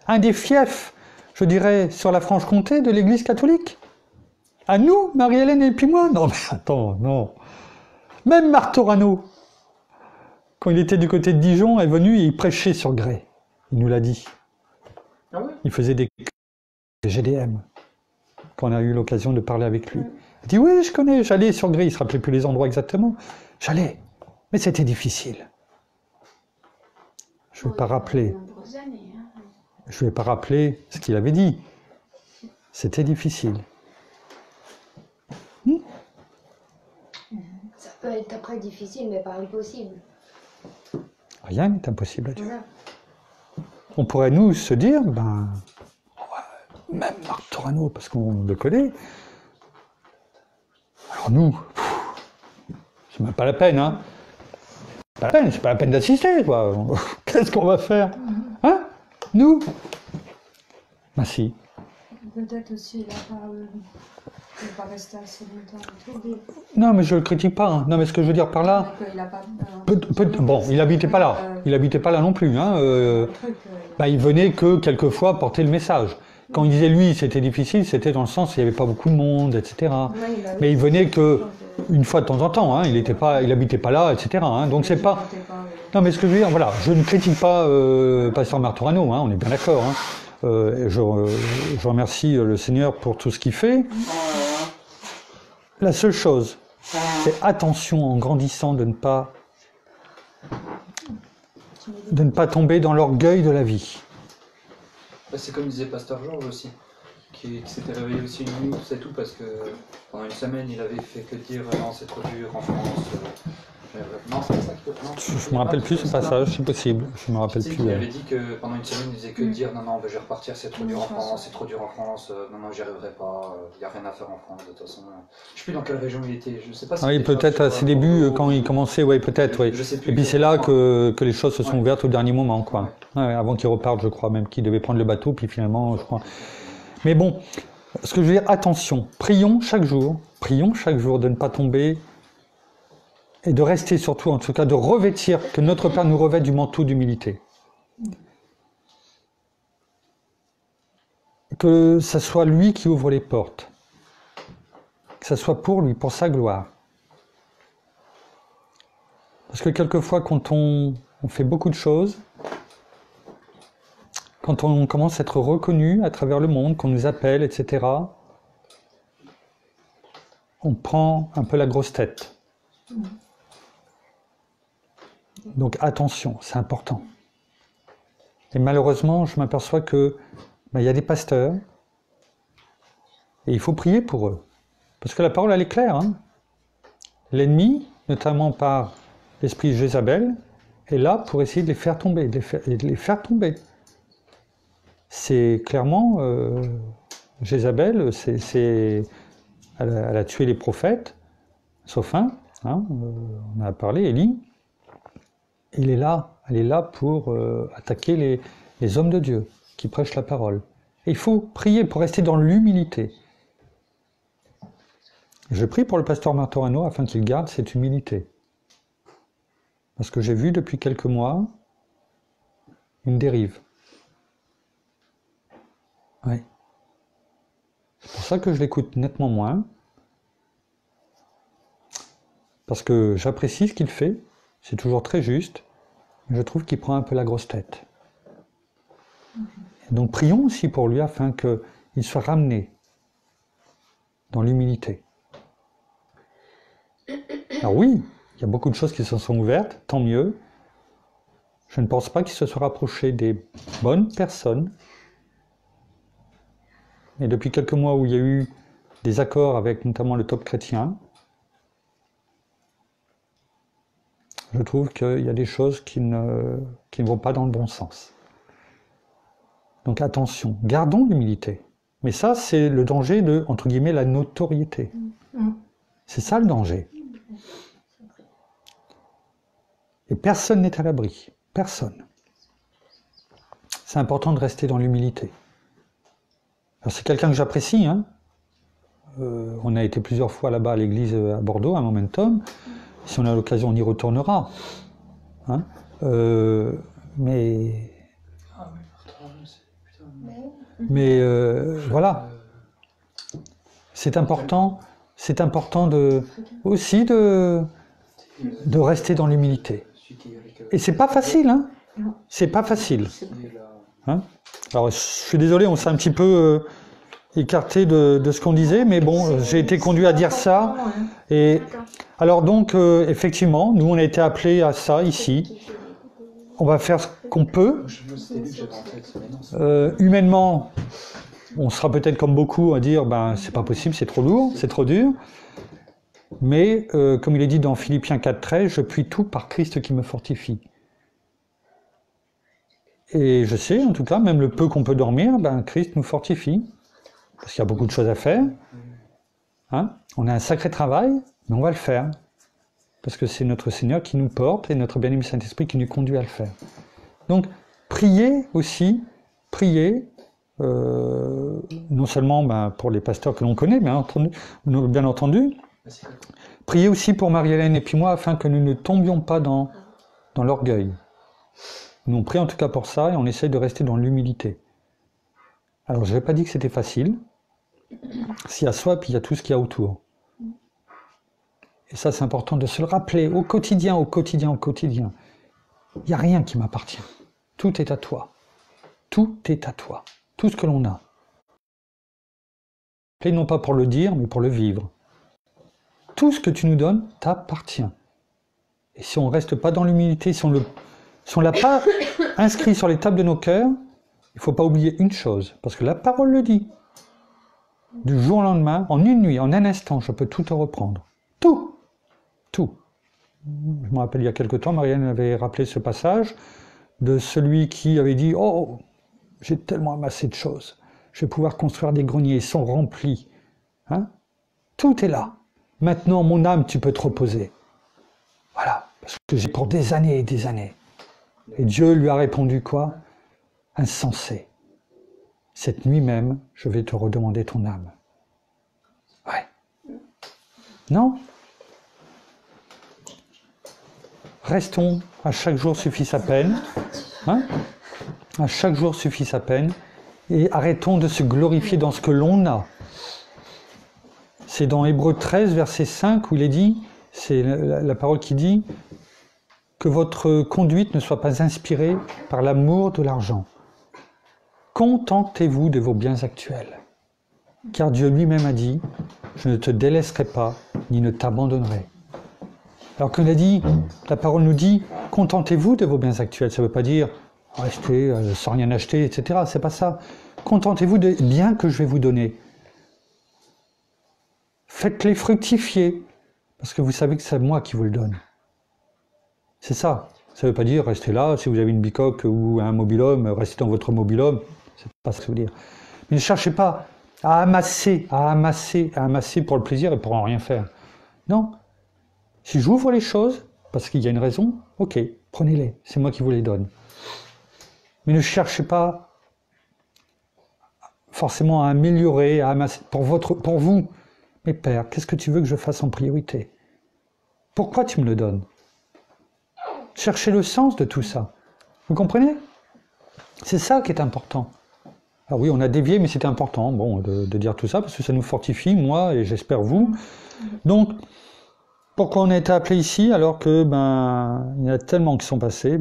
S2: Un des fiefs, je dirais, sur la Franche-Comté de l'Église catholique. À nous, Marie-Hélène et puis moi. Non, mais attends, non. Même Martorano, quand il était du côté de Dijon, est venu et il prêchait sur Grès. Il nous l'a dit.
S3: Ah oui?
S2: Il faisait des GDM, quand on a eu l'occasion de parler avec lui. Il dit, oui, je connais, j'allais sur Grès, il ne se rappelait plus les endroits exactement. J'allais, mais c'était difficile. Je ne vais pas rappeler. Je ne vais pas rappeler ce qu'il avait dit. C'était difficile.
S6: Ça peut être après difficile, mais pas impossible.
S2: Rien n'est impossible à Dieu. Voilà. On pourrait nous se dire, ben, même Marc Torano, parce qu'on le connaît. Alors nous, c'est même pas la peine, hein. C'est pas la peine d'assister, quoi. Qu'est-ce qu'on va faire? Hein? Nous? Ben si.
S6: Peut-être aussi Il n'est pas resté assez longtemps et tout.
S2: Non, mais je le critique pas. Hein. Non, mais ce que je veux dire par là...
S6: Il a pas,
S2: bon, il habitait pas là. Il habitait pas là non plus. Hein. Il venait que quelquefois porter le message. Quand il disait lui, c'était difficile, c'était dans le sens où il n'y avait pas beaucoup de monde, etc. Mais il venait que une fois de temps en temps. Hein. Il habitait pas là, etc. Hein. Donc c'est pas... Non, mais ce que je veux dire, voilà, je ne critique pas Pasteur Martorano, hein, on est bien d'accord. Hein. Je remercie le Seigneur pour tout ce qu'il fait. La seule chose, c'est attention en grandissant de ne pas tomber dans l'orgueil de la vie.
S3: C'est comme disait Pasteur Georges aussi, qui s'était réveillé aussi une nuit, c'est tout, parce que pendant une semaine, il avait fait que dire non, c'est trop dur en France. Non, c'est ça qu'il faut.
S2: Je me rappelle plus ce passage, c'est possible. Je me rappelle plus.
S3: Il avait dit que pendant une semaine, il disait que dire non, je vais repartir, c'est trop dur en France, c'est trop dur en France, non, j'y arriverai pas, il n'y a rien à faire en France de toute façon. Je sais plus dans quelle région il était, je sais pas si.
S2: Oui, peut-être à ses débuts, quand il commençait, oui, peut-être, oui. Et puis c'est là que les choses se sont ouvertes au dernier moment, quoi. Ouais, avant qu'il reparte, je crois même qu'il devait prendre le bateau, puis finalement, je crois. Mais bon, ce que je veux dire, attention, prions chaque jour de ne pas tomber. Et de rester surtout, en tout cas, de revêtir, que notre Père nous revête du manteau d'humilité. Que ça soit lui qui ouvre les portes. Que ça soit pour lui, pour sa gloire. Parce que quelquefois, quand on fait beaucoup de choses, quand on commence à être reconnu à travers le monde, qu'on nous appelle, etc., on prend un peu la grosse tête. Donc attention, c'est important. Et malheureusement, je m'aperçois que y a des pasteurs, et il faut prier pour eux. Parce que la parole, elle est claire. Hein. L'ennemi, notamment par l'esprit Jézabel, est là pour essayer de les faire tomber, de les faire tomber. C'est clairement, Jézabel, elle a tué les prophètes, sauf un, hein, on a parlé, Élie. Elle est là pour attaquer les hommes de Dieu qui prêchent la parole. Et il faut prier pour rester dans l'humilité. Je prie pour le pasteur Martorano afin qu'il garde cette humilité. Parce que j'ai vu depuis quelques mois une dérive. Oui. C'est pour ça que je l'écoute nettement moins. Parce que j'apprécie ce qu'il fait. C'est toujours très juste, mais je trouve qu'il prend un peu la grosse tête. Et donc prions aussi pour lui afin qu'il soit ramené dans l'humilité. Alors oui, il y a beaucoup de choses qui se sont ouvertes, tant mieux. Je ne pense pas qu'il se soit rapproché des bonnes personnes. Et depuis quelques mois où il y a eu des accords avec notamment le top chrétien, je trouve qu'il y a des choses qui ne vont pas dans le bon sens. Donc attention, gardons l'humilité. Mais ça, c'est le danger de, entre guillemets, la notoriété. C'est ça le danger. Et personne n'est à l'abri. Personne. C'est important de rester dans l'humilité. Alors c'est quelqu'un que j'apprécie. Hein. On a été plusieurs fois là-bas à l'église à Bordeaux, à Momentum. Si on a l'occasion, on y retournera. Hein. Mais voilà. C'est important aussi de rester dans l'humilité. Et c'est pas facile, hein. C'est pas facile. Hein. Alors, je suis désolé, on s'est un petit peu écarté de ce qu'on disait, mais bon, j'ai été conduit à dire ça. Et alors donc, effectivement, nous on a été appelés à ça ici. On va faire ce qu'on peut. Humainement, on sera peut-être comme beaucoup à dire, c'est pas possible, c'est trop lourd, c'est trop dur. Mais comme il est dit dans Philippiens 4,13, je puis tout par Christ qui me fortifie. Et je sais, en tout cas, même le peu qu'on peut dormir, Christ nous fortifie. Parce qu'il y a beaucoup de choses à faire. Hein? On a un sacré travail, mais on va le faire. Parce que c'est notre Seigneur qui nous porte et notre bien-aimé Saint-Esprit qui nous conduit à le faire. Donc, priez aussi, priez non seulement pour les pasteurs que l'on connaît, bien entendu, priez aussi pour Marie-Hélène et puis moi, afin que nous ne tombions pas dans l'orgueil. Nous on prie en tout cas pour ça, et on essaye de rester dans l'humilité. Alors je n'ai pas dit que c'était facile, s'il y a soi, puis il y a tout ce qu'il y a autour. Et ça, c'est important de se le rappeler au quotidien. Il n'y a rien qui m'appartient. Tout est à toi. Tout est à toi. Tout ce que l'on a. Et non pas pour le dire, mais pour le vivre. Tout ce que tu nous donnes t'appartient. Et si on ne reste pas dans l'humilité, si on ne l'a pas inscrit sur les tables de nos cœurs, il ne faut pas oublier une chose, parce que la parole le dit. Du jour au lendemain, en une nuit, en un instant, je peux tout te reprendre. Tout. Je me rappelle il y a quelque temps, Marianne avait rappelé ce passage de celui qui avait dit « Oh, j'ai tellement amassé de choses, je vais pouvoir construire des greniers, ils sont remplis. Hein? Tout est là. Maintenant, mon âme, tu peux te reposer. » Voilà, parce que j'ai pour des années et des années. Et Dieu lui a répondu quoi? Insensé. Cette nuit même, je vais te redemander ton âme. Ouais. Non? Restons, à chaque jour suffit sa peine. Hein? À chaque jour suffit sa peine. Et arrêtons de se glorifier dans ce que l'on a. C'est dans Hébreux 13, verset 5, où il est dit, c'est la parole qui dit, que votre conduite ne soit pas inspirée par l'amour de l'argent. Contentez-vous de vos biens actuels. Car Dieu lui-même a dit, je ne te délaisserai pas, ni ne t'abandonnerai. Alors qu'on a dit, la parole nous dit, contentez-vous de vos biens actuels. Ça ne veut pas dire, restez sans rien acheter, etc. C'est pas ça. Contentez-vous des biens que je vais vous donner. Faites-les fructifier, parce que vous savez que c'est moi qui vous le donne. C'est ça. Ça ne veut pas dire, restez là, si vous avez une bicoque ou un mobil-home, restez dans votre mobil-home. C'est pas ce que ça veut dire. Mais ne cherchez pas à amasser pour le plaisir et pour en rien faire. Non. Si j'ouvre les choses, parce qu'il y a une raison, ok, prenez-les, c'est moi qui vous les donne. Mais ne cherchez pas forcément à améliorer, à amasser pour vous. Mais Père, qu'est-ce que tu veux que je fasse en priorité? Pourquoi tu me le donnes? Cherchez le sens de tout ça. Vous comprenez? C'est ça qui est important. Alors oui, on a dévié, mais c'était important de dire tout ça, parce que ça nous fortifie, moi, et j'espère vous. Donc, pourquoi on a été appelé ici, alors que, il y a tellement qui sont passés,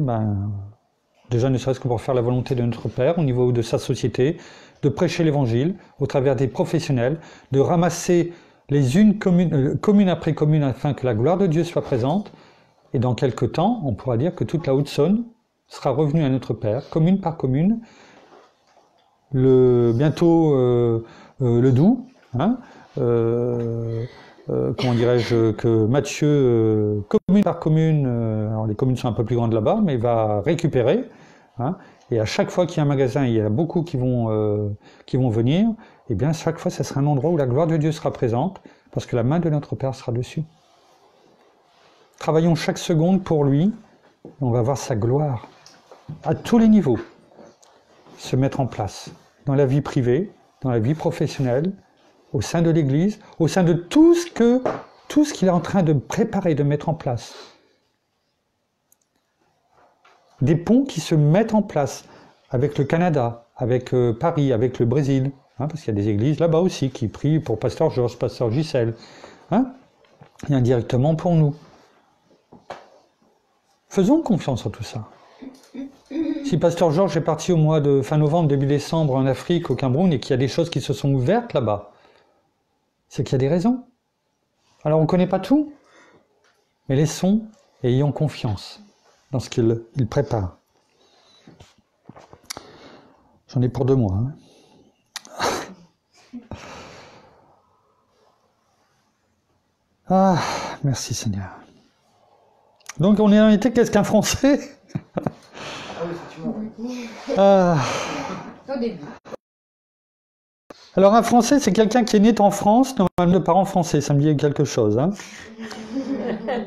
S2: déjà ne serait-ce que pour faire la volonté de notre Père, au niveau de sa société, de prêcher l'Évangile, au travers des professionnels, de ramasser les unes commune après commune, afin que la gloire de Dieu soit présente, et dans quelque temps, on pourra dire que toute la Haute-Saône sera revenue à notre Père, commune par commune, bientôt le Doubs, hein, comment dirais-je, que Matthieu, commune par commune, alors les communes sont un peu plus grandes là-bas, mais va récupérer, hein, et à chaque fois qu'il y a un magasin, il y a beaucoup qui vont venir, et bien chaque fois, ce sera un endroit où la gloire de Dieu sera présente, parce que la main de notre Père sera dessus. Travaillons chaque seconde pour lui, et on va voir sa gloire, à tous les niveaux, se mettre en place, dans la vie privée, dans la vie professionnelle, au sein de l'Église, au sein de tout ce qu'il est en train de préparer, de mettre en place. Des ponts qui se mettent en place avec le Canada, avec Paris, avec le Brésil, hein, parce qu'il y a des églises là-bas aussi qui prient pour Pasteur Georges, Pasteur Gisèle, hein, et indirectement pour nous. Faisons confiance en tout ça. Si Pasteur Georges est parti au mois de fin novembre, début décembre en Afrique, au Cameroun, et qu'il y a des choses qui se sont ouvertes là-bas, c'est qu'il y a des raisons. Alors on ne connaît pas tout, mais laissons et ayons confiance dans ce qu'il prépare. J'en ai pour 2 mois. Hein. Ah, merci Seigneur. Donc on est invité, qu'est-ce qu'un Français?
S6: Au début.
S2: Alors un Français, c'est quelqu'un qui est né en France, normalement de parents français, ça me dit quelque chose. Hein.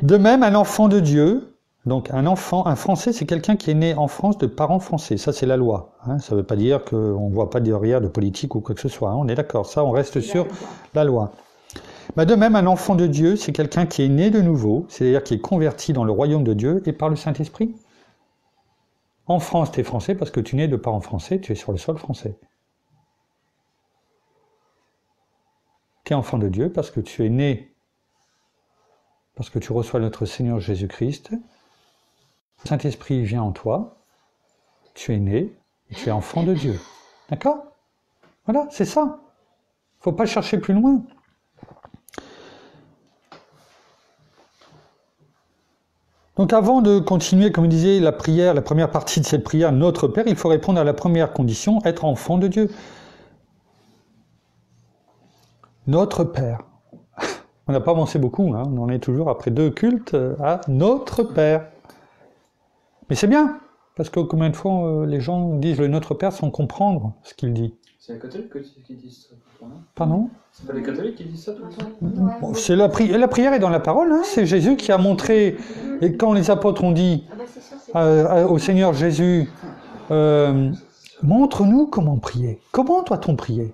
S2: De même, un enfant de Dieu, Donc un Français, c'est quelqu'un qui est né en France de parents français. Ça, c'est la loi. Hein. Ça ne veut pas dire qu'on ne voit pas derrière de politique ou quoi que ce soit. Hein. On est d'accord. Ça, on reste sur la loi. Bah, de même, un enfant de Dieu, c'est quelqu'un qui est né de nouveau, c'est-à-dire qui est converti dans le royaume de Dieu et par le Saint-Esprit. En France, tu es français parce que tu es né de parents français, tu es sur le sol français. Tu es enfant de Dieu parce que tu es né, parce que tu reçois notre Seigneur Jésus-Christ. Le Saint-Esprit vient en toi, tu es né, et tu es enfant de Dieu. D'accord? Voilà, c'est ça. Il ne faut pas chercher plus loin. Donc avant de continuer, comme je disais, la prière, la première partie de cette prière, Notre Père, il faut répondre à la première condition, être enfant de Dieu. Notre Père. On n'a pas avancé beaucoup, hein, on en est toujours après 2 cultes à Notre Père. Mais c'est bien, parce que combien de fois les gens disent le Notre Père sans comprendre ce qu'il dit.
S3: C'est les catholiques qui disent ça tout le temps, non?
S2: Pardon?
S3: C'est pas les catholiques qui disent ça tout le temps?
S2: Bon, c'est la prière est dans la parole, hein, c'est Jésus qui a montré, et quand les apôtres ont dit au Seigneur Jésus, montre-nous comment prier. Comment doit-on prier?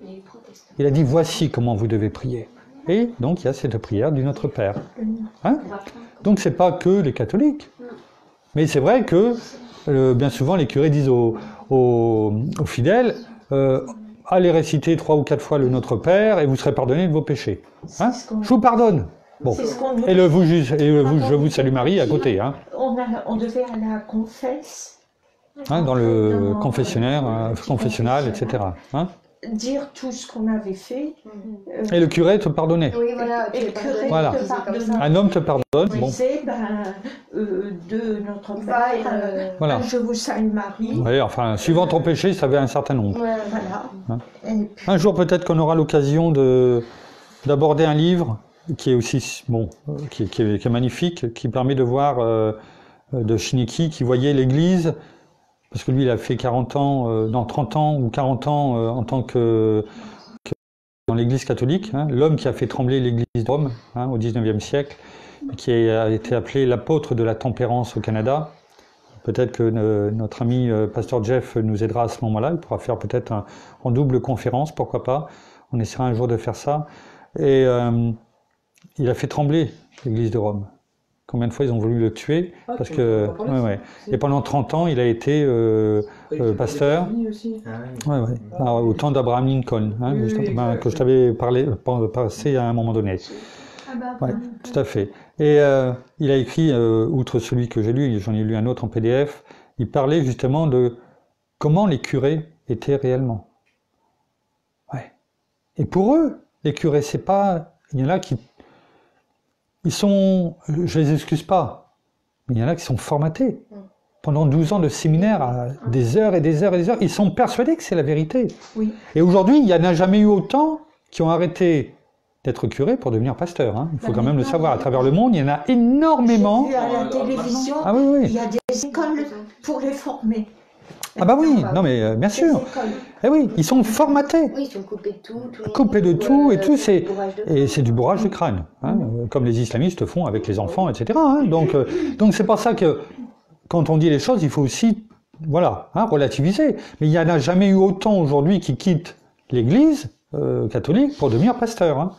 S2: Il a dit, voici comment vous devez prier. Et donc il y a cette prière du Notre Père. Hein? Donc c'est pas que les catholiques. Mais c'est vrai que bien souvent les curés disent aux fidèles, allez réciter 3 ou 4 fois le Notre Père et vous serez pardonnés de vos péchés. Hein? Je vous pardonne. Bon. Et je vous salue Marie à côté. Hein?
S1: On devait aller à la confesse.
S2: Hein, dans le confessionnal, etc. Hein?
S1: Dire tout ce qu'on avait fait.
S2: Et le curé te pardonnait.
S6: Oui, voilà.
S1: Et le curé te pardonnait.
S2: Un homme te pardonne.
S1: Bon. Disait, de notre Père,
S2: voilà.
S1: Je vous salue Marie.
S2: Oui, enfin, suivant ton péché, ça avait un certain nombre.
S1: Ouais, voilà.
S2: Hein?
S1: Et puis...
S2: Un jour, peut-être qu'on aura l'occasion d'aborder un livre qui est aussi, bon, qui est magnifique, qui permet de voir de Chiniki, qui voyait l'Église. Parce que lui, il a fait 30 ans ou 40 ans en tant que dans l'Église catholique, hein, l'homme qui a fait trembler l'Église de Rome hein, au XIXe siècle, qui a été appelé l'apôtre de la tempérance au Canada. Peut-être que notre ami Pasteur Jeff nous aidera à ce moment-là, il pourra faire peut-être en double conférence, pourquoi pas. On essaiera un jour de faire ça. Et il a fait trembler l'Église de Rome. Combien de fois ils ont voulu le tuer parce que Et pendant 30 ans, il a été pasteur. Au temps d'Abraham Lincoln, hein, que je t'avais passé à un moment donné. Tout à fait. Et il a écrit, outre celui que j'ai lu, j'en ai lu un autre en PDF, il parlait justement de comment les curés étaient réellement. Ouais. Et pour eux, les curés, c'est pas... Il y en a qui... Ils sont, je les excuse pas, mais il y en a qui sont formatés. Pendant 12 ans de séminaire, à des heures et des heures et des heures, ils sont persuadés que c'est la vérité.
S1: Oui.
S2: Et aujourd'hui, il n'y en a jamais eu autant qui ont arrêté d'être curés pour devenir pasteurs. Hein. Il faut quand même le savoir. À travers le monde, il y en a énormément.
S1: J'ai vu à la télévision, il y a des écoles pour les former.
S2: Ah bah oui, non mais bien sûr. Eh oui, ils sont formatés.
S6: Oui, ils sont coupés de tout.
S2: Coupés de tout et tout, c'est du bourrage de crâne, hein, comme les islamistes font avec les enfants, etc. Hein, donc c'est pour ça que quand on dit les choses, il faut aussi, voilà, hein, relativiser. Mais il n'y en a jamais eu autant aujourd'hui qui quittent l'Église catholique pour devenir pasteur. Hein,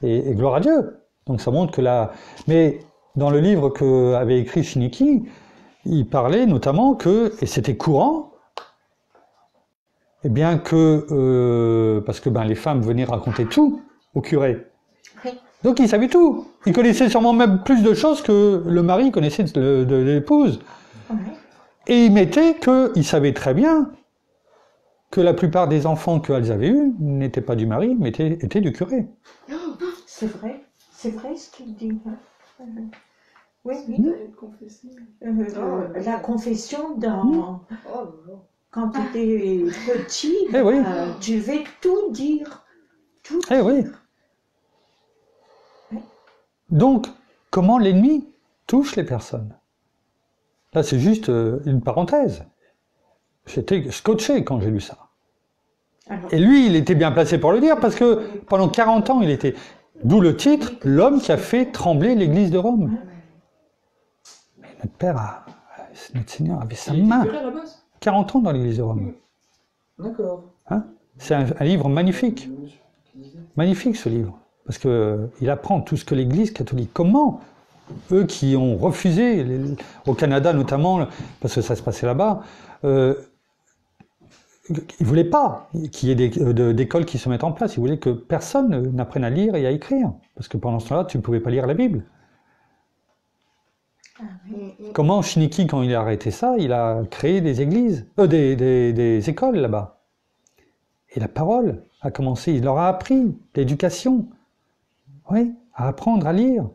S2: et gloire à Dieu. Donc ça montre que là. Mais dans le livre qu'avait écrit Chiniki, il parlait notamment que, et c'était courant, eh bien que, parce que les femmes venaient raconter tout au curé.
S1: Oui.
S2: Donc ils savaient tout. Ils connaissaient sûrement même plus de choses que le mari connaissait de l'épouse.
S1: Oui.
S2: Et ils mettaient qu'ils savaient très bien que la plupart des enfants qu'elles avaient eus n'étaient pas du mari, mais étaient du curé.
S1: C'est vrai ce qu'il dit. Oui. La confession dans... Quand tu étais petit, tu devais tout dire. Tout dire.
S2: Oui. Donc, comment l'ennemi touche les personnes? Là, c'est juste une parenthèse. J'étais scotché quand j'ai lu ça. Et lui, il était bien placé pour le dire, parce que pendant 40 ans, il était... D'où le titre, l'homme qui a fait trembler l'Église de Rome. notre Père, notre Seigneur avait sa main. 40 ans dans l'Église de Rome.
S3: D'accord.
S2: Hein? C'est un livre magnifique. Magnifique ce livre. Parce qu'il apprend tout ce que l'Église catholique, comment eux qui ont refusé, au Canada notamment, parce que ça se passait là-bas, ils ne voulaient pas qu'il y ait d'écoles qui se mettent en place. Ils voulaient que personne n'apprenne à lire et à écrire. Parce que pendant ce temps-là, tu ne pouvais pas lire la Bible. Comment Shiniki, quand il a arrêté ça, il a créé des églises, des écoles là-bas. Et la parole a commencé, il leur a appris l'éducation. Oui, à apprendre à lire.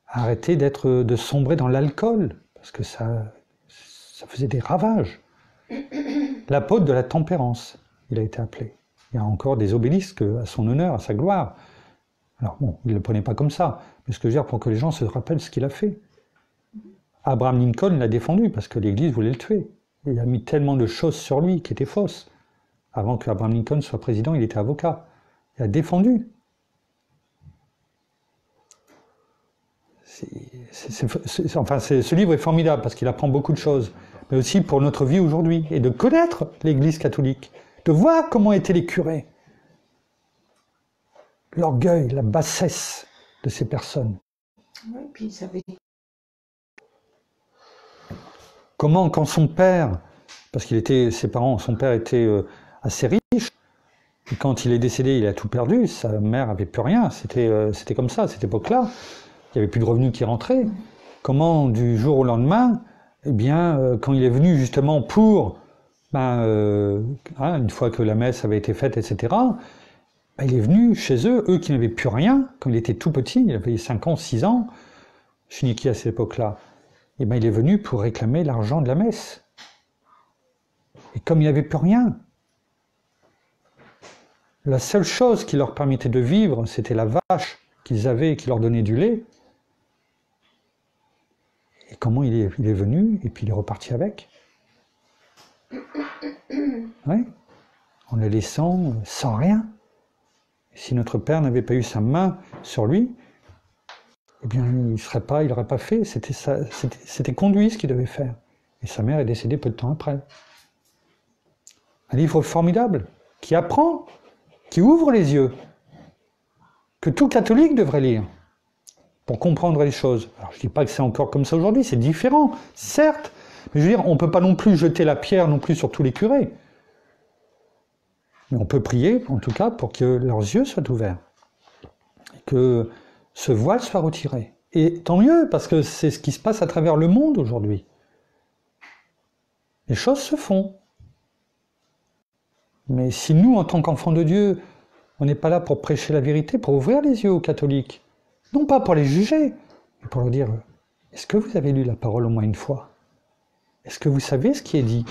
S2: À arrêter de sombrer dans l'alcool, parce que ça faisait des ravages. L'apôtre de la tempérance, il a été appelé. Il y a encore des obélisques à son honneur, à sa gloire. Alors bon, il ne le prenait pas comme ça, mais ce que je veux dire, pour que les gens se rappellent ce qu'il a fait. Abraham Lincoln l'a défendu, parce que l'Église voulait le tuer. Il a mis tellement de choses sur lui qui étaient fausses. Avant que Abraham Lincoln soit président, il était avocat. Il a défendu. Ce livre est formidable, parce qu'il apprend beaucoup de choses, mais aussi pour notre vie aujourd'hui, et de connaître l'Église catholique, de voir comment étaient les curés. L'orgueil, la bassesse de ces personnes.
S1: Oui, puis ça veut dire...
S2: Comment, quand son père, parce son père était assez riche, et quand il est décédé, il a tout perdu, sa mère n'avait plus rien, c'était comme ça, à cette époque-là, il n'y avait plus de revenus qui rentraient. Comment, du jour au lendemain, eh bien, quand il est venu justement pour, une fois que la messe avait été faite, etc., il est venu chez eux qui n'avaient plus rien, quand il était tout petit, il avait 5 ans, 6 ans, Shiniki à cette époque-là, il est venu pour réclamer l'argent de la messe. Et comme il n'avait plus rien, la seule chose qui leur permettait de vivre, c'était la vache qu'ils avaient et qui leur donnait du lait. Et comment il est venu, et puis il est reparti avec. Oui, en le laissant sans rien. Si notre père n'avait pas eu sa main sur lui, eh bien, il n'aurait pas fait. C'était conduit ce qu'il devait faire. Et sa mère est décédée peu de temps après. Un livre formidable, qui apprend, qui ouvre les yeux, que tout catholique devrait lire, pour comprendre les choses. Alors, je ne dis pas que c'est encore comme ça aujourd'hui, c'est différent, certes, mais je veux dire, on ne peut pas non plus jeter la pierre non plus sur tous les curés. Mais on peut prier, en tout cas, pour que leurs yeux soient ouverts. Et que ce voile soit retiré. Et tant mieux, parce que c'est ce qui se passe à travers le monde aujourd'hui. Les choses se font. Mais si nous, en tant qu'enfants de Dieu, on n'est pas là pour prêcher la vérité, pour ouvrir les yeux aux catholiques, non pas pour les juger, mais pour leur dire, est-ce que vous avez lu la parole au moins une fois? Est-ce que vous savez ce qui est dit?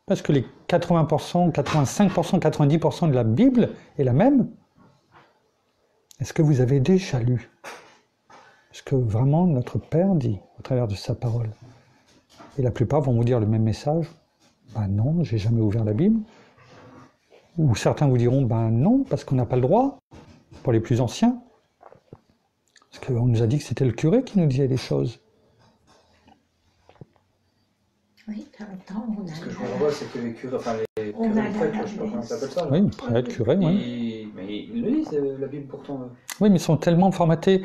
S2: Parce que les 80%, 85%, 90% de la Bible est la même. Est-ce que vous avez déjà lu ce que vraiment notre Père dit au travers de sa parole? Et la plupart vont vous dire le même message. Ben non, j'ai jamais ouvert la Bible. Ou certains vous diront, ben non, parce qu'on n'a pas le droit, pour les plus anciens. Parce qu'on nous a dit que c'était le curé qui nous disait les choses.
S1: Oui, en même temps, on a...
S3: Ce que je vois, c'est que les curés, enfin les prêtres, je sais pas comment ça s'appelle ça.
S2: Oui, prêtres, curés, oui.
S3: Mais ils le lisent, la Bible, pourtant.
S2: Oui, mais ils sont tellement formatés.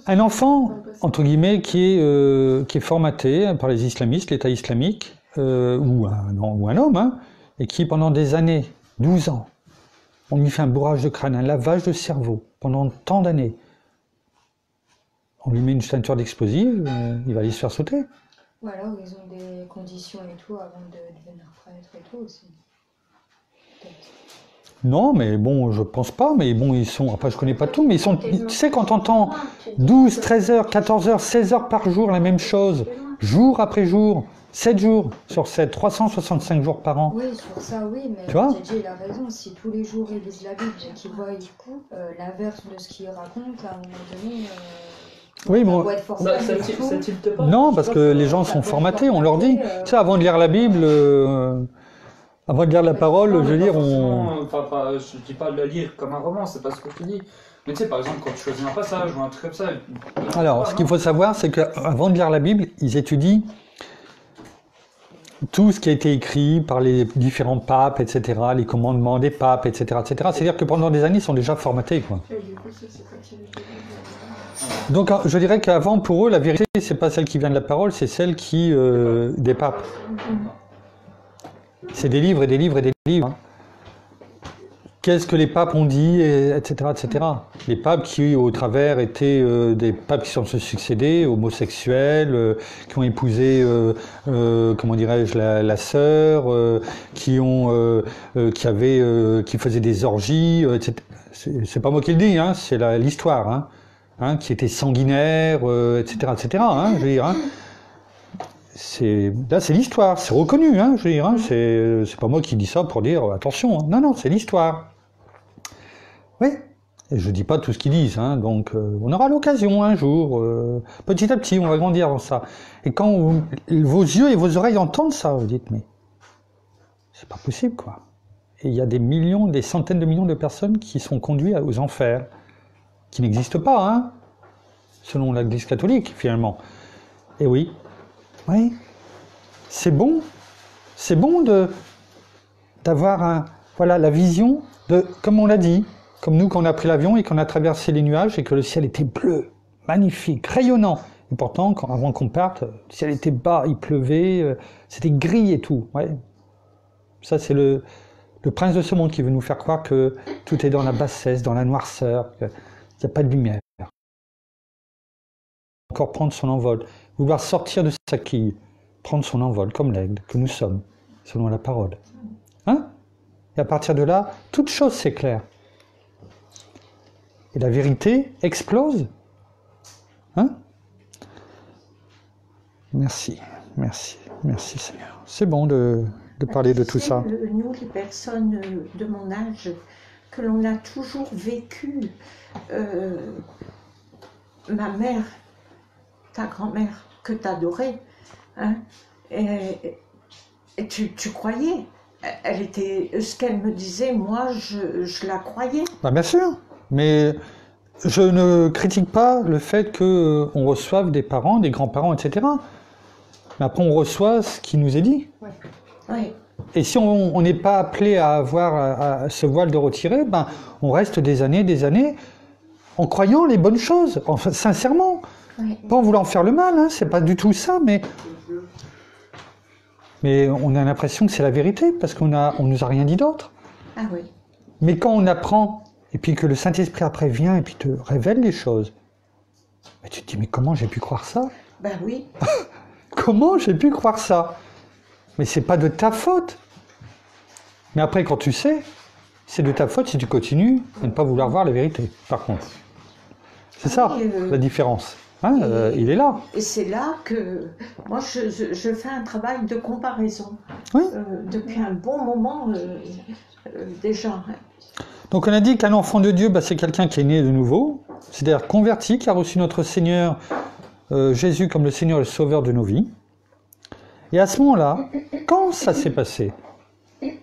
S2: Un enfant, entre guillemets, qui est formaté par les islamistes, l'État islamique, ou un homme, hein, et qui, pendant des années, 12 ans, on lui fait un bourrage de crâne, un lavage de cerveau, pendant tant d'années. On lui met une ceinture d'explosifs, il va aller se faire sauter.
S6: Ou alors ils ont des conditions et tout avant de devenir prêtre et tout aussi.
S2: Non, mais bon, je pense pas, mais bon, ils sont, après je connais pas tout, mais ils sont, tu sais, quand t'entends 12, 13 heures, 14 heures, 16 heures par jour, la même chose, jour après jour, 7 jours sur 7, 365 jours par an.
S6: Oui, sur ça, oui, mais JJ, il a raison, si tous les jours ils lisent la Bible et qu'ils voient du coup l'inverse de ce qu'ils racontent, à un moment donné...
S2: Oui, bon, non, parce que les gens sont formatés, on leur dit, tu sais, avant de lire la Bible, Avant de lire la parole,
S3: Non,
S2: je veux
S3: mais
S2: dire,
S3: pas
S2: on...
S3: forcément, je dis pas de la lire comme un roman, c'est pas ce que je te dis. Mais tu sais, par exemple, quand tu choisis un passage ou un truc comme ça...
S2: Alors, ce qu'il faut savoir, c'est qu'avant de lire la Bible, ils étudient tout ce qui a été écrit par les différents papes, etc., les commandements des papes, etc., etc. C'est-à-dire que pendant des années, ils sont déjà formatés, quoi. Donc, je dirais qu'avant, pour eux, la vérité, c'est pas celle qui vient de la parole, c'est celle qui des papes. C'est des livres et des livres et des livres. Hein. Qu'est-ce que les papes ont dit, etc., etc. Les papes qui, au travers, étaient des papes qui sont se succédés, homosexuels, qui ont épousé, comment dirais-je, la sœur, qui faisaient des orgies, etc. C'est pas moi qui le dis, hein, c'est l'histoire, hein, qui étaient sanguinaires, etc., etc. Hein, je veux dire. Hein. Là, c'est l'histoire, c'est reconnu, hein, je veux dire. Hein, c'est pas moi qui dis ça pour dire attention. Hein. Non, non, c'est l'histoire. Oui, et je dis pas tout ce qu'ils disent, hein, donc on aura l'occasion un jour, petit à petit, on va grandir dans ça. Et quand vos yeux et vos oreilles entendent ça, vous dites, mais c'est pas possible, quoi. Et il y a des millions, des centaines de millions de personnes qui sont conduites aux enfers, qui n'existent pas, hein, selon l'Église catholique, finalement. Et oui, c'est bon d'avoir la vision de, comme on l'a dit, comme nous quand on a pris l'avion et qu'on a traversé les nuages et que le ciel était bleu, magnifique, rayonnant. Et pourtant, avant qu'on parte, le ciel était bas, il pleuvait, c'était gris et tout. Ouais. Ça, c'est le prince de ce monde qui veut nous faire croire que tout est dans la bassesse, dans la noirceur, qu'il n'y a pas de lumière. Encore prendre son envol, vouloir sortir de sa quille, prendre son envol comme l'aigle que nous sommes, selon la parole. Hein? Et à partir de là, toute chose s'éclaire. Et la vérité explose. Hein? Merci Seigneur. C'est bon de parler de tout ça.
S1: Nous, les personnes de mon âge, que l'on a toujours vécu, ma mère, ta grand-mère, que t'adorais, hein, et tu croyais. Elle était, ce qu'elle me disait, moi, je la croyais.
S2: Bah, bien sûr, mais je ne critique pas le fait qu'on reçoive des parents, des grands-parents, etc. Mais après, on reçoit ce qui nous est dit.
S1: Ouais. Ouais.
S2: Et si on n'est pas appelé à avoir ce voile de retirer, ben, on reste des années en croyant les bonnes choses, enfin, sincèrement. Ouais. Pas en voulant faire le mal, hein, c'est pas du tout ça, mais on a l'impression que c'est la vérité, parce qu'on nous a rien dit d'autre.
S1: Ah oui.
S2: Mais quand on apprend, et puis que le Saint-Esprit après vient et puis te révèle les choses, ben tu te dis, mais comment j'ai pu croire ça?
S1: Ben oui.
S2: Comment j'ai pu croire ça? Mais c'est pas de ta faute. Mais après, quand tu sais, c'est de ta faute si tu continues à ne pas vouloir voir la vérité, par contre. C'est ça, la différence. Hein, il est là.
S1: Et c'est là que moi je fais un travail de comparaison.
S2: Oui.
S1: Depuis un bon moment déjà.
S2: Donc on a dit qu'un enfant de Dieu, c'est quelqu'un qui est né de nouveau, c'est-à-dire converti, qui a reçu notre Seigneur Jésus comme le Seigneur et le Sauveur de nos vies. Et à ce moment-là, quand ça s'est passé,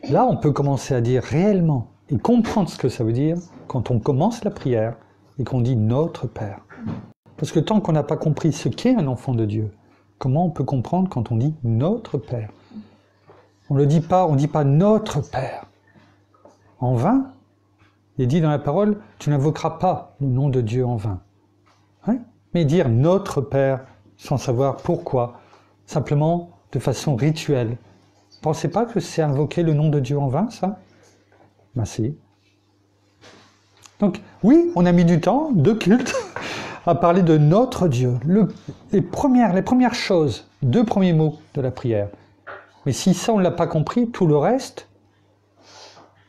S2: là on peut commencer à dire réellement et comprendre ce que ça veut dire quand on commence la prière et qu'on dit notre Père. Parce que tant qu'on n'a pas compris ce qu'est un enfant de Dieu, comment on peut comprendre quand on dit notre Père? On ne dit pas notre Père. En vain, il est dit dans la parole, tu n'invoqueras pas le nom de Dieu en vain. Hein? Mais dire notre Père, sans savoir pourquoi, simplement de façon rituelle. Pensez pas que c'est invoquer le nom de Dieu en vain, ça? Ben si. Donc, oui, on a mis du temps, de culte, à parler de notre Dieu. Les premières choses, 2 premiers mots de la prière. Mais si ça, on ne l'a pas compris, tout le reste,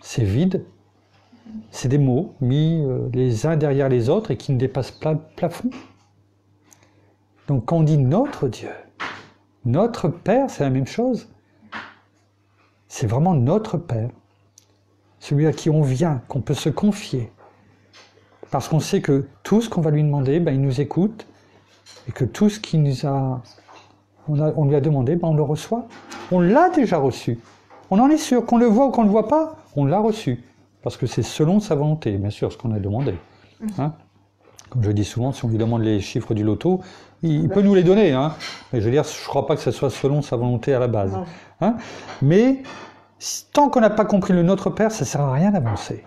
S2: c'est vide. C'est des mots mis les uns derrière les autres et qui ne dépassent pas le plafond. Donc quand on dit notre Dieu, notre Père, c'est la même chose. C'est vraiment notre Père. Celui à qui on vient, qu'on peut se confier. Parce qu'on sait que tout ce qu'on va lui demander, il nous écoute. Et que tout ce qu'on lui a demandé, on le reçoit. On l'a déjà reçu. On en est sûr, qu'on le voit ou qu'on ne le voit pas, on l'a reçu. Parce que c'est selon sa volonté, bien sûr, ce qu'on a demandé. Hein? Comme je dis souvent, si on lui demande les chiffres du loto, il peut nous les donner. Hein? Mais je veux dire, je ne crois pas que ce soit selon sa volonté à la base. Hein? Mais tant qu'on n'a pas compris le Notre Père, ça ne sert à rien d'avancer.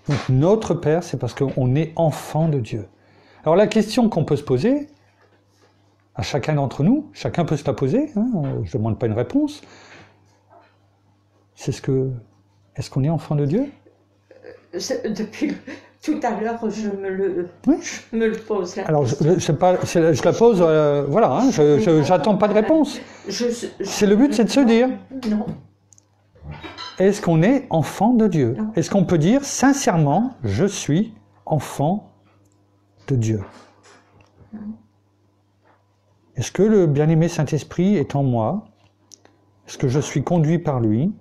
S2: Donc notre Père, c'est parce qu'on est enfant de Dieu. Alors la question qu'on peut se poser, à chacun d'entre nous, chacun peut se la poser, hein, je ne demande pas une réponse, c'est est-ce qu'on est enfant de Dieu?
S1: Depuis tout à l'heure, je me le pose.
S2: Alors, je la pose, voilà, hein, j'attends pas de réponse. Le but, c'est de se dire,
S1: non.
S2: Est-ce qu'on est enfant de Dieu? Est-ce qu'on peut dire sincèrement, je suis enfant de Dieu? Est-ce que le bien-aimé Saint-Esprit est en moi? Est-ce que je suis conduit par lui?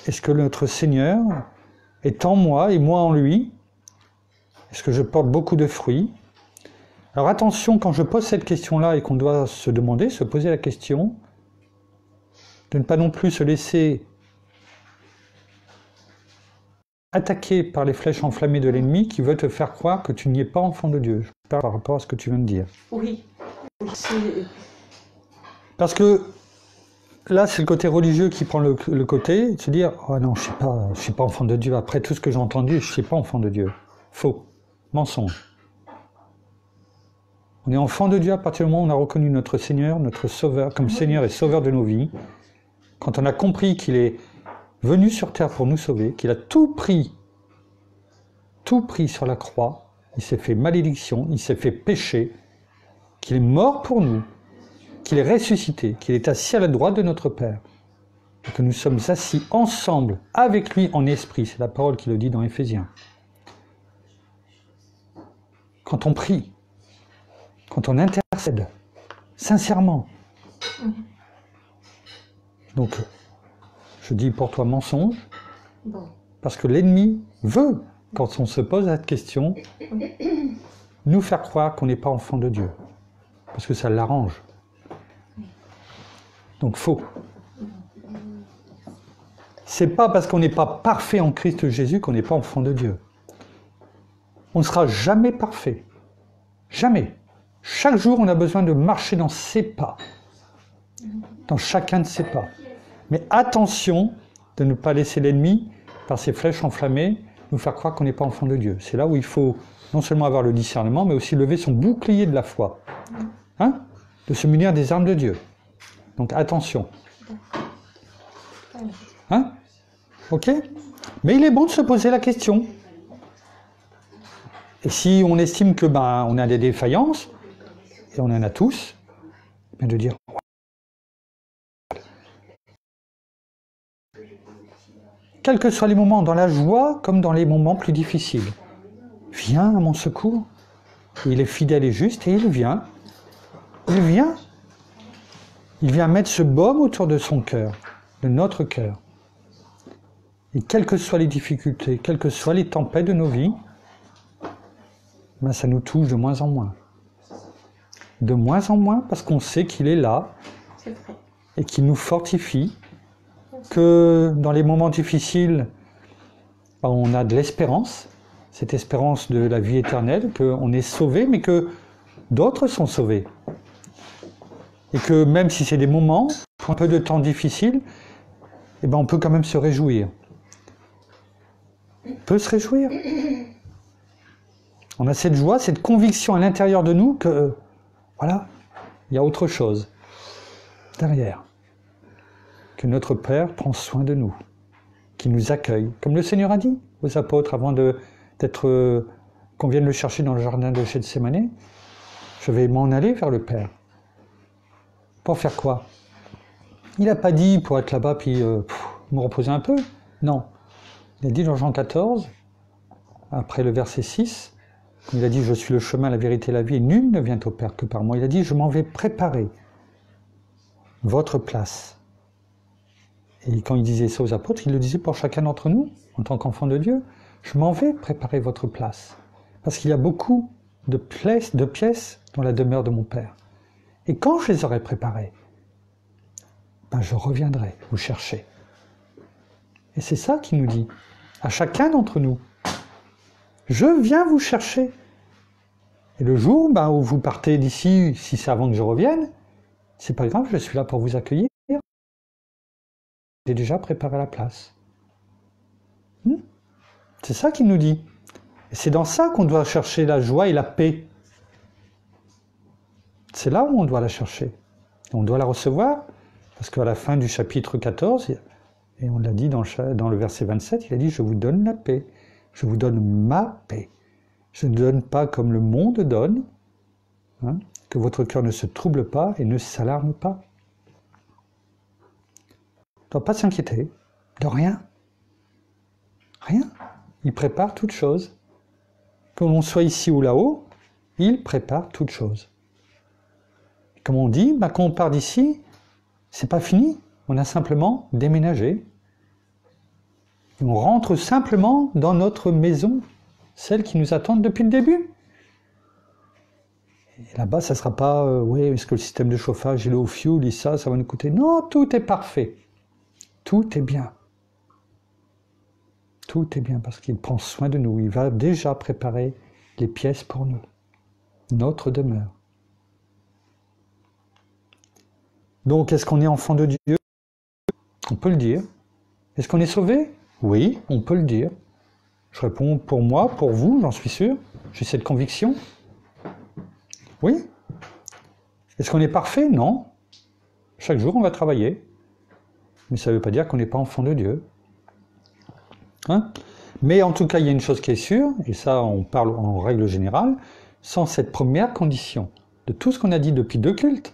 S2: Est-ce que notre Seigneur est en moi et moi en lui? Est-ce que je porte beaucoup de fruits? Alors attention, quand je pose cette question-là et qu'on doit se demander, se poser la question, de ne pas non plus se laisser attaquer par les flèches enflammées de l'ennemi qui veut te faire croire que tu n'y es pas enfant de Dieu. Je parle par rapport à ce que tu viens de dire.
S1: Oui.
S2: Parce que là, c'est le côté religieux qui prend le côté de se dire « Oh non, je ne suis pas enfant de Dieu. Après tout ce que j'ai entendu, je ne suis pas enfant de Dieu. » Faux. Mensonge. On est enfant de Dieu à partir du moment où on a reconnu notre Seigneur, notre Sauveur, comme Seigneur et Sauveur de nos vies. Quand on a compris qu'il est venu sur terre pour nous sauver, qu'il a tout pris sur la croix, il s'est fait malédiction, il s'est fait péché, qu'il est mort pour nous, qu'il est ressuscité, qu'il est assis à la droite de notre Père, et que nous sommes assis ensemble avec lui en esprit. C'est la parole qui le dit dans Éphésiens. Quand on prie, quand on intercède, sincèrement. Donc, je dis pour toi mensonge, parce que l'ennemi veut, quand on se pose cette question, nous faire croire qu'on n'est pas enfant de Dieu, parce que ça l'arrange. Donc faux. C'est pas parce qu'on n'est pas parfait en Christ Jésus qu'on n'est pas enfant de Dieu. On ne sera jamais parfait. Jamais. Chaque jour, on a besoin de marcher dans ses pas. Dans chacun de ses pas. Mais attention de ne pas laisser l'ennemi, par ses flèches enflammées, nous faire croire qu'on n'est pas enfant de Dieu. C'est là où il faut non seulement avoir le discernement, mais aussi lever son bouclier de la foi. Hein? De se munir des armes de Dieu. Donc attention. Hein? Ok? Mais il est bon de se poser la question. Et si on estime que on a des défaillances, et on en a tous, bien de dire quels que soient les moments, dans la joie comme dans les moments plus difficiles, viens à mon secours. Il est fidèle et juste et il vient. Il vient. Il vient mettre ce baume autour de son cœur, de notre cœur. Et quelles que soient les difficultés, quelles que soient les tempêtes de nos vies, ça nous touche de moins en moins. De moins en moins parce qu'on sait qu'il est là et qu'il nous fortifie, que dans les moments difficiles, on a de l'espérance, cette espérance de la vie éternelle, qu'on est sauvé, mais que d'autres sont sauvés. Et que même si c'est des moments, un peu de temps difficiles, on peut quand même se réjouir. On peut se réjouir. On a cette joie, cette conviction à l'intérieur de nous que, voilà, il y a autre chose derrière. Que notre Père prend soin de nous, qu'il nous accueille. Comme le Seigneur a dit aux apôtres avant qu'on vienne le chercher dans le jardin de Gethsémani, je vais m'en aller vers le Père. Pour faire quoi? Il n'a pas dit pour être là-bas puis me reposer un peu. Non. Il a dit dans Jean 14, après le verset 6, il a dit « Je suis le chemin, la vérité et la vie, et nul ne vient au Père que par moi ». Il a dit « Je m'en vais préparer votre place ». Et quand il disait ça aux apôtres, il le disait pour chacun d'entre nous, en tant qu'enfants de Dieu. « Je m'en vais préparer votre place ». Parce qu'il y a beaucoup de pièces dans la demeure de mon Père. Et quand je les aurai préparées, ben je reviendrai vous chercher. Et c'est ça qu'il nous dit, à chacun d'entre nous. Je viens vous chercher. Et le jour où vous partez d'ici, si c'est avant que je revienne, c'est pas grave, je suis là pour vous accueillir. J'ai déjà préparé la place. C'est ça qu'il nous dit. Et c'est dans ça qu'on doit chercher la joie et la paix. C'est là où on doit la chercher. On doit la recevoir, parce qu'à la fin du chapitre 14, et on l'a dit dans le verset 27, il a dit « Je vous donne la paix, je vous donne ma paix. Je ne donne pas comme le monde donne, que votre cœur ne se trouble pas et ne s'alarme pas. » On ne doit pas s'inquiéter de rien. Rien. Il prépare toute chose. Que l'on soit ici ou là-haut, il prépare toute chose. Comme on dit, quand on part d'ici, c'est pas fini. On a simplement déménagé. Et on rentre simplement dans notre maison, celle qui nous attend depuis le début. Et là-bas, ça ne sera pas, oui, est-ce que le système de chauffage, il est au fioul, et ça va nous coûter. Non, tout est parfait. Tout est bien. Tout est bien parce qu'il prend soin de nous. Il va déjà préparer les pièces pour nous. Notre demeure. Donc, est-ce qu'on est enfant de Dieu? On peut le dire. Est-ce qu'on est sauvé? Oui, on peut le dire. Je réponds pour moi, pour vous, j'en suis sûr. J'ai cette conviction. Oui. Est-ce qu'on est parfait? Non. Chaque jour, on va travailler. Mais ça ne veut pas dire qu'on n'est pas enfant de Dieu. Mais en tout cas, il y a une chose qui est sûre, et ça, on parle en règle générale, sans cette première condition de tout ce qu'on a dit depuis 2 cultes.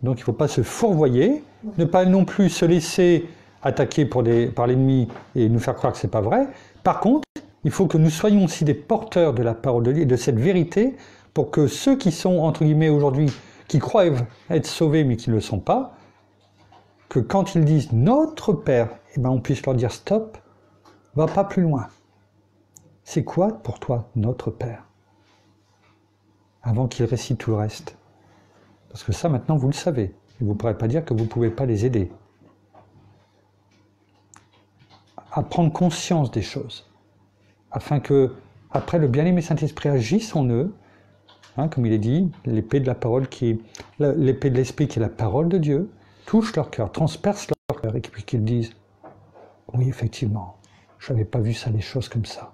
S2: Donc il ne faut pas se fourvoyer, ne pas non plus se laisser attaquer par l'ennemi et nous faire croire que ce n'est pas vrai. Par contre, il faut que nous soyons aussi des porteurs de la parole de Dieu, de cette vérité, pour que ceux qui sont, entre guillemets, aujourd'hui, qui croient être sauvés mais qui ne le sont pas, que quand ils disent « notre Père », on puisse leur dire « stop, va pas plus loin ». C'est quoi pour toi notre Père? Avant qu'ils récitent tout le reste. Parce que ça, maintenant, vous le savez. Et vous ne pourrez pas dire que vous ne pouvez pas les aider. À prendre conscience des choses. Afin que, après, le bien-aimé Saint-Esprit agisse en eux, comme il est dit, l'épée de la parole l'épée de l'Esprit qui est la parole de Dieu, touche leur cœur, transperce leur cœur, et puis qu'ils disent « oui, effectivement, je n'avais pas vu ça, les choses comme ça. »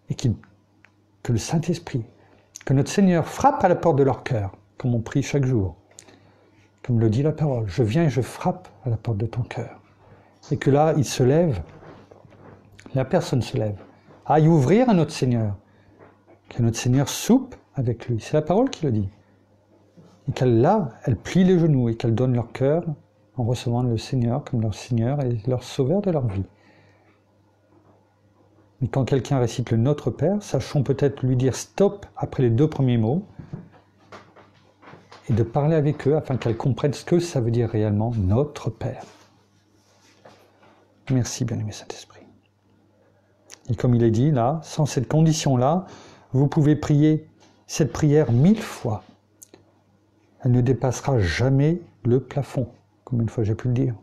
S2: Et que le Saint-Esprit, que notre Seigneur frappe à la porte de leur cœur, comme on prie chaque jour. Comme le dit la parole, je viens et je frappe à la porte de ton cœur. Et que là, il se lève, la personne se lève, aille ouvrir à notre Seigneur, que notre Seigneur soupe avec lui. C'est la parole qui le dit. Et elle plie les genoux et qu'elle donne leur cœur en recevant le Seigneur comme leur Seigneur et leur Sauveur de leur vie. Mais quand quelqu'un récite le Notre Père, sachons peut-être lui dire stop après les 2 premiers mots et de parler avec eux afin qu'elles comprennent ce que ça veut dire réellement Notre Père. Merci, bien-aimé Saint-Esprit. Et comme il est dit là, sans cette condition-là, vous pouvez prier cette prière 1000 fois. Elle ne dépassera jamais le plafond. Combien de fois j'ai pu le dire?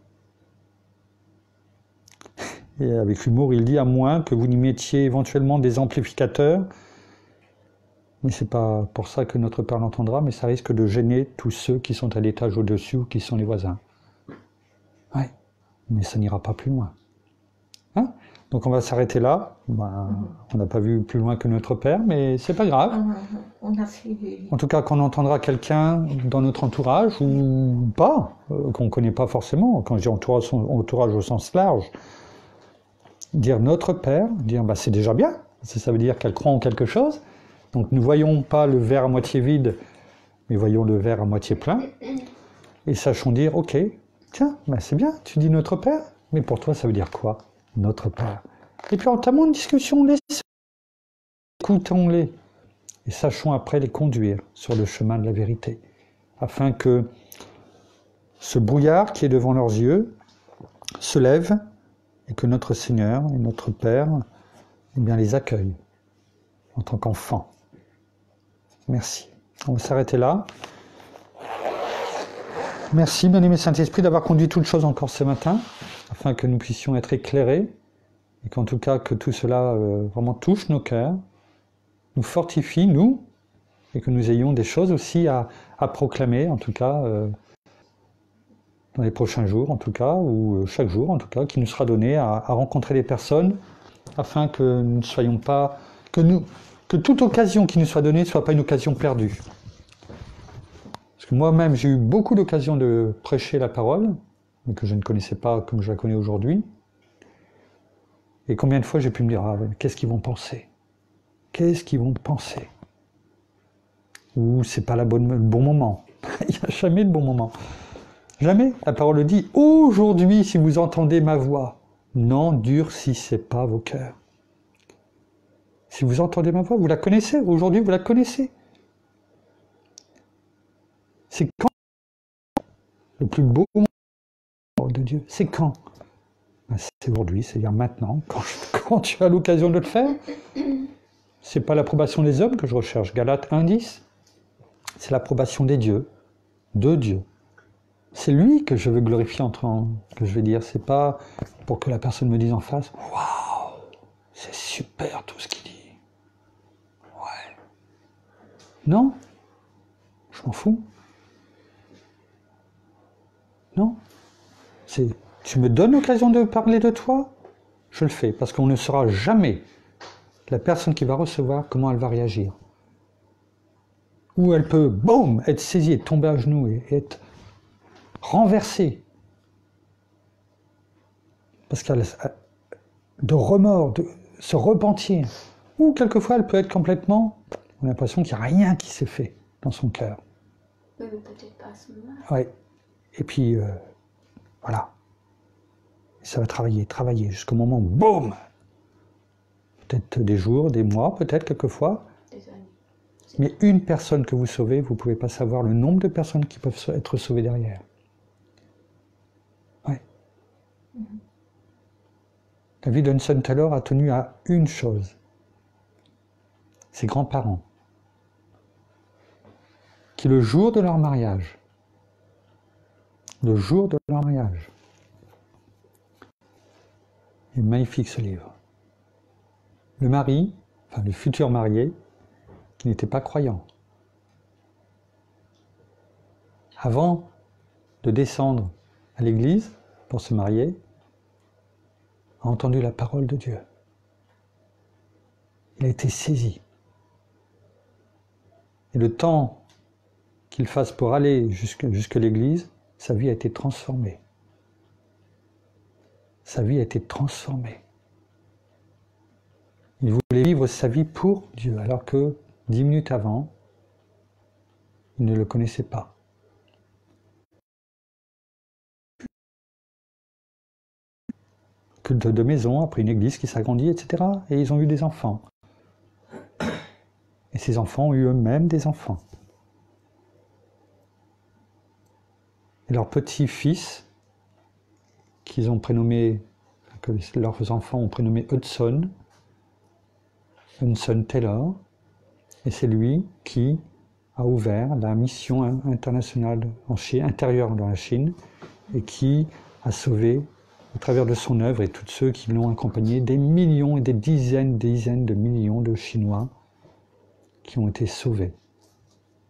S2: Et avec humour, il dit, à moins que vous n'y mettiez éventuellement des amplificateurs, mais ce n'est pas pour ça que notre Père l'entendra, mais ça risque de gêner tous ceux qui sont à l'étage au-dessus ou qui sont les voisins. Ouais, mais ça n'ira pas plus loin. Donc on va s'arrêter là. On n'a pas vu plus loin que notre Père, mais c'est pas grave. En tout cas, quand on entendra quelqu'un dans notre entourage, ou pas, qu'on ne connaît pas forcément, quand je dis entourage au sens large, dire notre Père, dire c'est déjà bien, ça veut dire qu'elle croit en quelque chose. Donc ne voyons pas le verre à moitié vide, mais voyons le verre à moitié plein, et sachons dire, ok, tiens, c'est bien, tu dis notre Père, mais pour toi ça veut dire quoi? Notre Père. Et puis entamons une discussion, écoutons-les, et sachons après les conduire sur le chemin de la vérité, afin que ce brouillard qui est devant leurs yeux se lève, et que notre Seigneur et notre Père les accueillent en tant qu'enfants. Merci. On va s'arrêter là. Merci, bien-aimé Saint-Esprit, d'avoir conduit toutes choses encore ce matin, afin que nous puissions être éclairés, et qu'en tout cas, que tout cela vraiment touche nos cœurs, nous fortifie, nous, et que nous ayons des choses aussi à proclamer, en tout cas, dans les prochains jours, en tout cas, ou chaque jour, en tout cas, qui nous sera donné à rencontrer des personnes, afin que nous ne soyons pas... que toute occasion qui nous soit donnée ne soit pas une occasion perdue. Parce que moi-même, j'ai eu beaucoup d'occasions de prêcher la parole, mais que je ne connaissais pas comme je la connais aujourd'hui. Et combien de fois j'ai pu me dire, ah, qu'est-ce qu'ils vont penser? Qu'est-ce qu'ils vont penser? Ou c'est pas le bon moment. Il n'y a jamais de bon moment. Jamais. La parole dit, aujourd'hui, si vous entendez ma voix, n'endurcissez pas vos cœurs. Si vous entendez ma voix, vous la connaissez. Aujourd'hui, vous la connaissez. C'est quand le plus beau moment de Dieu? C'est quand? C'est aujourd'hui, c'est-à-dire maintenant, quand tu as l'occasion de le faire. C'est pas l'approbation des hommes que je recherche. Galates 1:10. C'est l'approbation des dieux, de Dieu. C'est lui que je veux glorifier que je vais dire. C'est pas pour que la personne me dise en face, waouh, c'est super tout ce qu'il dit. Ouais. Non, je m'en fous. Non. Tu me donnes l'occasion de parler de toi, je le fais, parce qu'on ne saura jamais la personne qui va recevoir comment elle va réagir. Ou elle peut, boum, être saisie et tomber à genoux et être renversée. Parce qu'elle a de remords, de se repentir. Ou quelquefois elle peut être complètement, on a l'impression qu'il n'y a rien qui s'est fait dans son cœur.
S4: Oui, mais peut-être pas à ce moment-là.
S2: Oui. Et puis, voilà. Et ça va travailler, jusqu'au moment où, boum! Peut-être des jours, des mois, peut-être quelquefois.
S4: Des années.
S2: Mais une personne que vous sauvez, vous ne pouvez pas savoir le nombre de personnes qui peuvent être sauvées derrière. Ouais. David Hudson Taylor a tenu à une chose. Ses grands-parents, qui le jour de leur mariage, il est magnifique ce livre. Le mari, enfin le futur marié, qui n'était pas croyant, avant de descendre à l'église pour se marier, a entendu la parole de Dieu. Il a été saisi. Et le temps qu'il fasse pour aller jusque l'église, sa vie a été transformée. Sa vie a été transformée. Il voulait vivre sa vie pour Dieu, alors que 10 minutes avant, il ne le connaissait pas. Culte de maison, après une église qui s'agrandit, etc. Et ils ont eu des enfants. Et ces enfants ont eu eux-mêmes des enfants. Et leur petit-fils, qu'ils ont prénommé, que leurs enfants ont prénommé Hudson Taylor, et c'est lui qui a ouvert la mission internationale intérieure dans la Chine, et qui a sauvé, au travers de son œuvre et tous ceux qui l'ont accompagné, des millions et des dizaines de millions de Chinois qui ont été sauvés.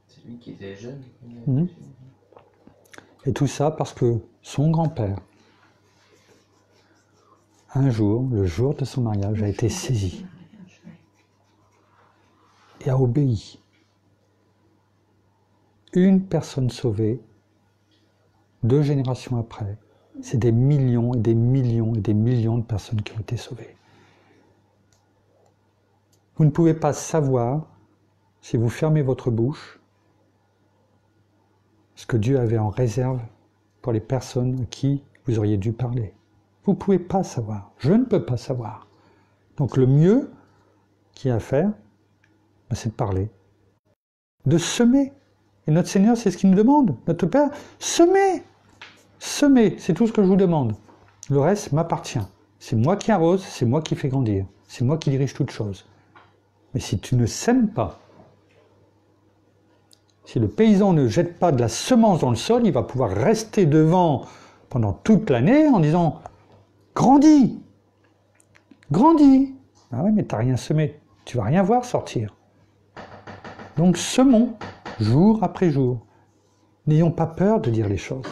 S7: C'est lui qui était jeune.
S2: Et tout ça parce que son grand-père, un jour, le jour de son mariage, a été saisi et a obéi. Une personne sauvée, 2 générations après, c'est des millions et des millions et des millions de personnes qui ont été sauvées. Vous ne pouvez pas savoir, si vous fermez votre bouche, ce que Dieu avait en réserve pour les personnes à qui vous auriez dû parler. Vous ne pouvez pas savoir. Je ne peux pas savoir. Donc le mieux qu'il y a à faire, c'est de parler. De semer. Et notre Seigneur, c'est ce qu'il nous demande. Notre Père, semez. Semez, c'est tout ce que je vous demande. Le reste m'appartient. C'est moi qui arrose, c'est moi qui fais grandir. C'est moi qui dirige toutes choses. Mais si tu ne sèmes pas, Si le paysan ne jette pas de la semence dans le sol, il va pouvoir rester devant pendant toute l'année en disant « Grandis, grandis !» Ah ouais, mais tu n'as rien semé, tu ne vas rien voir sortir. Donc semons jour après jour. N'ayons pas peur de dire les choses,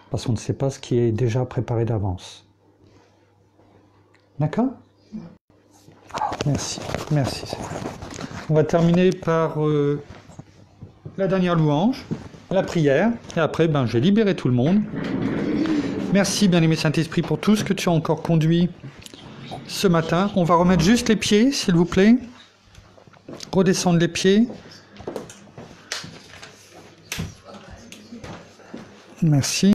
S2: parce qu'on ne sait pas ce qui est déjà préparé d'avance. D'accord? Merci, merci. On va terminer par la dernière louange, la prière, et après, je vais libérer tout le monde. Merci, bien-aimé Saint-Esprit, pour tout ce que tu as encore conduit ce matin. On va remettre juste les pieds, s'il vous plaît. Redescendre les pieds. Merci.